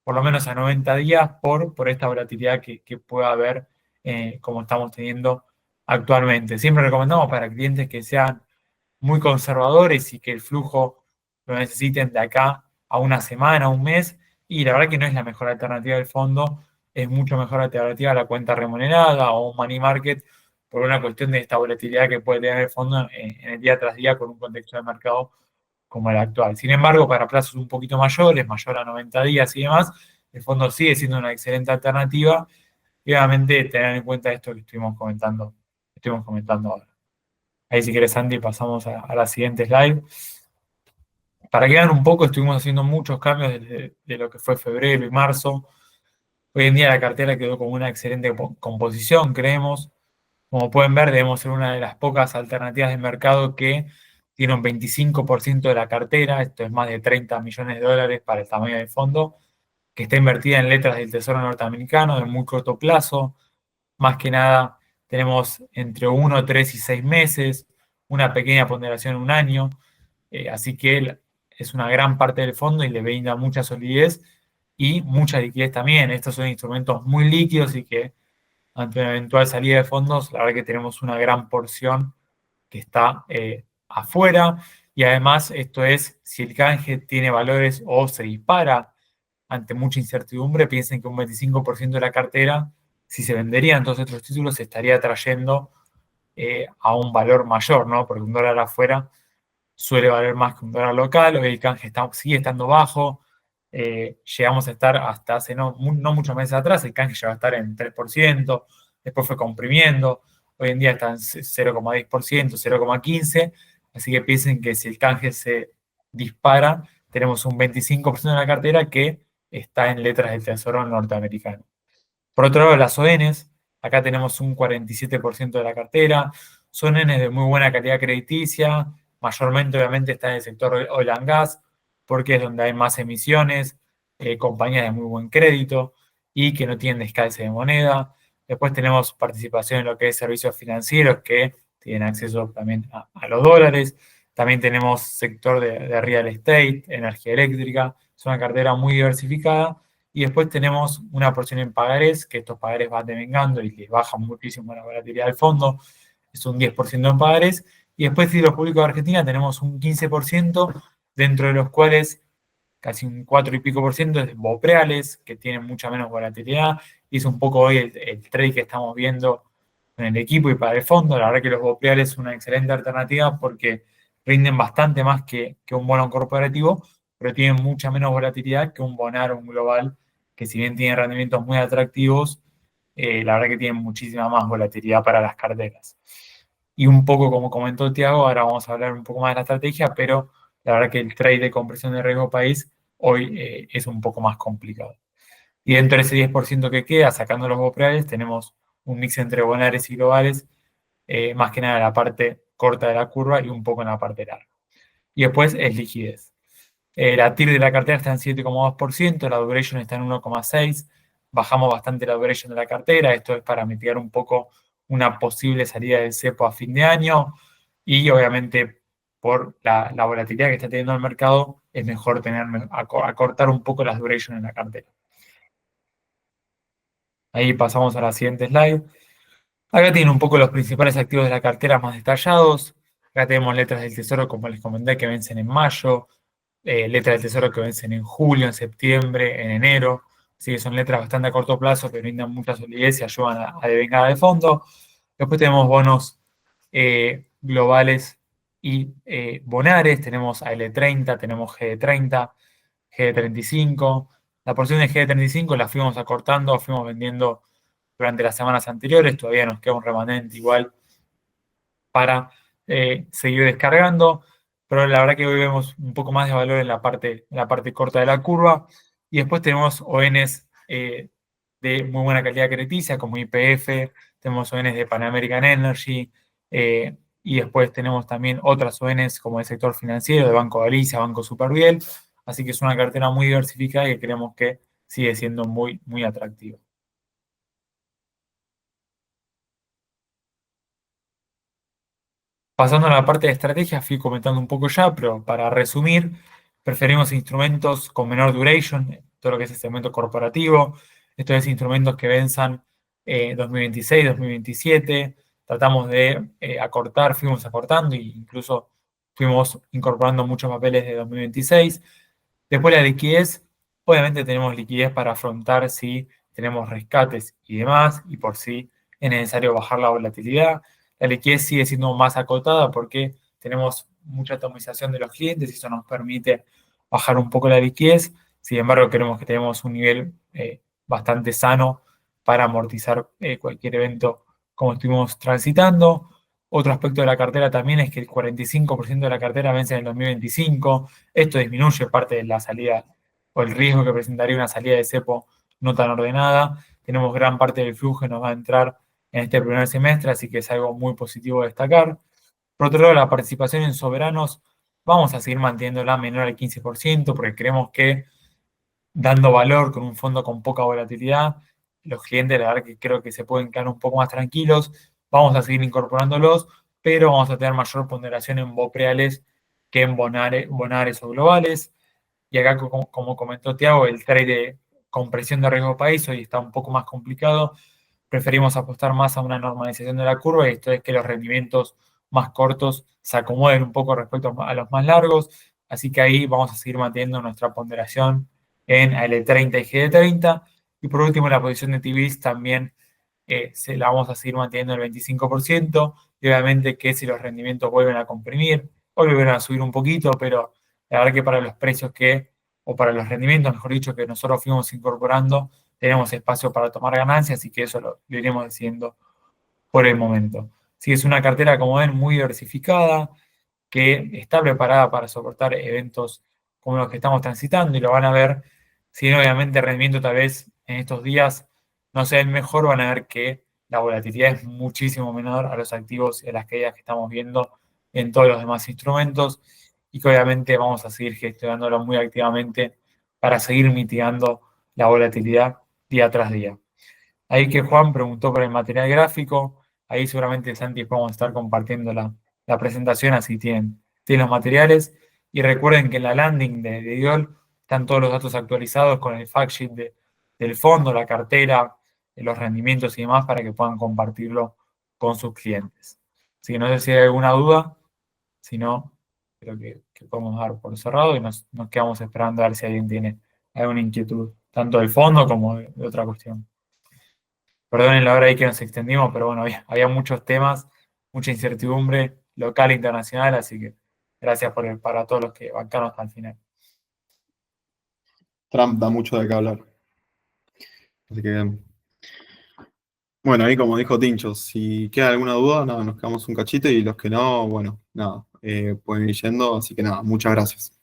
por lo menos a 90 días, por esta volatilidad que pueda haber, como estamos teniendo actualmente. Siempre recomendamos para clientes que sean muy conservadores y que el flujo lo necesiten de acá a una semana, un mes, y la verdad que no es la mejor alternativa del fondo, es mucho mejor alternativa a la cuenta remunerada o un money market por una cuestión de esta volatilidad que puede tener el fondo en el día tras día con un contexto de mercado como el actual. Sin embargo, para plazos un poquito mayores, mayor a 90 días y demás, el fondo sigue siendo una excelente alternativa y obviamente tener en cuenta esto que estuvimos comentando ahora. Ahí si quieres, Sandy, pasamos a la siguiente slide. Para que vean un poco, estuvimos haciendo muchos cambios desde de lo que fue febrero y marzo. Hoy en día la cartera quedó con una excelente composición, creemos. Como pueden ver, debemos ser una de las pocas alternativas de mercado que tiene un 25% de la cartera, esto es más de 30 millones de dólares para el tamaño del fondo, que está invertida en letras del Tesoro norteamericano de muy corto plazo. Más que nada, tenemos entre 1, 3 y 6 meses, una pequeña ponderación en un año, así que es una gran parte del fondo y le brinda mucha solidez y mucha liquidez también. Estos son instrumentos muy líquidos y que ante una eventual salida de fondos, la verdad que tenemos una gran porción que está afuera y además esto es si el canje tiene valores o se dispara ante mucha incertidumbre, piensen que un 25% de la cartera, si se venderían todos estos títulos, se estaría trayendo a un valor mayor, ¿no? Porque un dólar afuera suele valer más que un dólar local, hoy el canje sigue estando bajo, llegamos a estar hasta hace no muchos meses atrás, el canje llegó a estar en 3%, después fue comprimiendo, hoy en día está en 0,10%, 0,15%, así que piensen que si el canje se dispara, tenemos un 25% de la cartera que está en letras del Tesoro norteamericano. Por otro lado, las ONs, acá tenemos un 47% de la cartera, son ONs de muy buena calidad crediticia, mayormente obviamente está en el sector oil and gas, porque es donde hay más emisiones, compañías de muy buen crédito y que no tienen descalce de moneda. Después tenemos participación en lo que es servicios financieros que tienen acceso también a los dólares. También tenemos sector de real estate, energía eléctrica. Es una cartera muy diversificada. Y después tenemos una porción en pagarés, que estos pagarés van devengando y les baja muchísimo la volatilidad del fondo. Es un 10% en pagarés. Y después, títulos públicos de Argentina, tenemos un 15%, dentro de los cuales casi un 4 y pico por ciento es de BOPREALES, que tienen mucha menos volatilidad. Y es un poco hoy el trade que estamos viendo en el equipo y para el fondo. La verdad que los BOPREALES es una excelente alternativa porque rinden bastante más que un bono corporativo, pero tienen mucha menos volatilidad que un bonar o un global, que si bien tienen rendimientos muy atractivos, la verdad que tienen muchísima más volatilidad para las carteras. Y un poco como comentó Tiago, ahora vamos a hablar un poco más de la estrategia, pero la verdad que el trade de compresión de riesgo país hoy es un poco más complicado. Y dentro de ese 10% que queda, sacando los bopreales, tenemos un mix entre bonares y globales, más que nada en la parte corta de la curva y un poco en la parte larga. Y después es liquidez. La TIR de la cartera está en 7,2%, la duration está en 1,6%, bajamos bastante la duration de la cartera, esto es para mitigar un poco una posible salida del cepo a fin de año y obviamente por la volatilidad que está teniendo el mercado es mejor acortar un poco las duration en la cartera. Ahí pasamos a la siguiente slide. Acá tienen un poco los principales activos de la cartera más detallados. Acá tenemos letras del tesoro, como les comenté, que vencen en mayo, letras del tesoro que vencen en julio, en septiembre, en enero. Así que son letras bastante a corto plazo que brindan mucha solidez y ayudan a devengar de fondo. Después tenemos bonos globales y bonares. Tenemos AL30, tenemos GD30, GD35. La porción de GD35 la fuimos acortando, fuimos vendiendo durante las semanas anteriores. Todavía nos queda un remanente igual para seguir descargando, pero la verdad que hoy vemos un poco más de valor en la parte corta de la curva. Y después tenemos ONs de muy buena calidad crediticia, como YPF, tenemos ONs de Pan American Energy, y después tenemos también otras ONs como el sector financiero, de Banco Galicia, Banco Superviel. Así que es una cartera muy diversificada y que creemos que sigue siendo muy, muy atractiva. Pasando a la parte de estrategia, fui comentando un poco ya, pero para resumir, preferimos instrumentos con menor duration, todo lo que es el segmento corporativo, esto es instrumentos que venzan 2026, 2027, tratamos de acortar, fuimos acortando e incluso fuimos incorporando muchos papeles de 2026. Después la liquidez, obviamente tenemos liquidez para afrontar si tenemos rescates y demás, y por si es necesario bajar la volatilidad. La liquidez sigue siendo más acotada porque tenemos mucha atomización de los clientes y eso nos permite bajar un poco la liquidez. Sin embargo, creemos que tenemos un nivel bastante sano para amortizar cualquier evento como estuvimos transitando. Otro aspecto de la cartera también es que el 45% de la cartera vence en el 2025. Esto disminuye parte de la salida o el riesgo que presentaría una salida de cepo no tan ordenada. Tenemos gran parte del flujo que nos va a entrar en este primer semestre, así que es algo muy positivo de destacar. Por otro lado, la participación en soberanos vamos a seguir manteniéndola menor al 15% porque creemos que dando valor con un fondo con poca volatilidad, los clientes, la verdad que creo que se pueden quedar un poco más tranquilos. Vamos a seguir incorporándolos, pero vamos a tener mayor ponderación en BOPREALES que en bonares o globales. Y acá, como comentó Tiago, el trade de compresión de riesgo país hoy está un poco más complicado. Preferimos apostar más a una normalización de la curva y esto es que los rendimientos más cortos se acomoden un poco respecto a los más largos. Así que ahí vamos a seguir manteniendo nuestra ponderación en L30 y GD30. Y por último, la posición de TVs también se la vamos a seguir manteniendo el 25%. Y obviamente que si los rendimientos vuelven a comprimir, o vuelven a subir un poquito, pero la verdad que para los precios o para los rendimientos, mejor dicho, que nosotros fuimos incorporando, tenemos espacio para tomar ganancias y que eso lo iremos diciendo por el momento. Sí, es una cartera, como ven, muy diversificada, que está preparada para soportar eventos como los que estamos transitando y lo van a ver, si obviamente el rendimiento tal vez en estos días no sea el mejor, van a ver que la volatilidad es muchísimo menor a los activos y a las caídas que estamos viendo en todos los demás instrumentos y que obviamente vamos a seguir gestionándolo muy activamente para seguir mitigando la volatilidad día tras día. Ahí que Juan preguntó por el material gráfico, ahí seguramente Santi vamos a estar compartiendo la presentación, así tienen los materiales. Y recuerden que en la landing de IOL están todos los datos actualizados con el fact sheet del fondo, la cartera, los rendimientos y demás para que puedan compartirlo con sus clientes. Así que no sé si hay alguna duda, si no, creo que podemos dar por cerrado y nos quedamos esperando a ver si alguien tiene alguna inquietud, tanto del fondo como de otra cuestión. Perdonen la hora ahí que nos extendimos, pero bueno, había muchos temas, mucha incertidumbre local e internacional, así que gracias para todos los que bancaron hasta el final. Trump da mucho de qué hablar. Así que, bueno, ahí como dijo Tincho, si queda alguna duda, nada, nos quedamos un cachito y los que no, bueno, nada, pueden ir yendo. Así que nada, muchas gracias.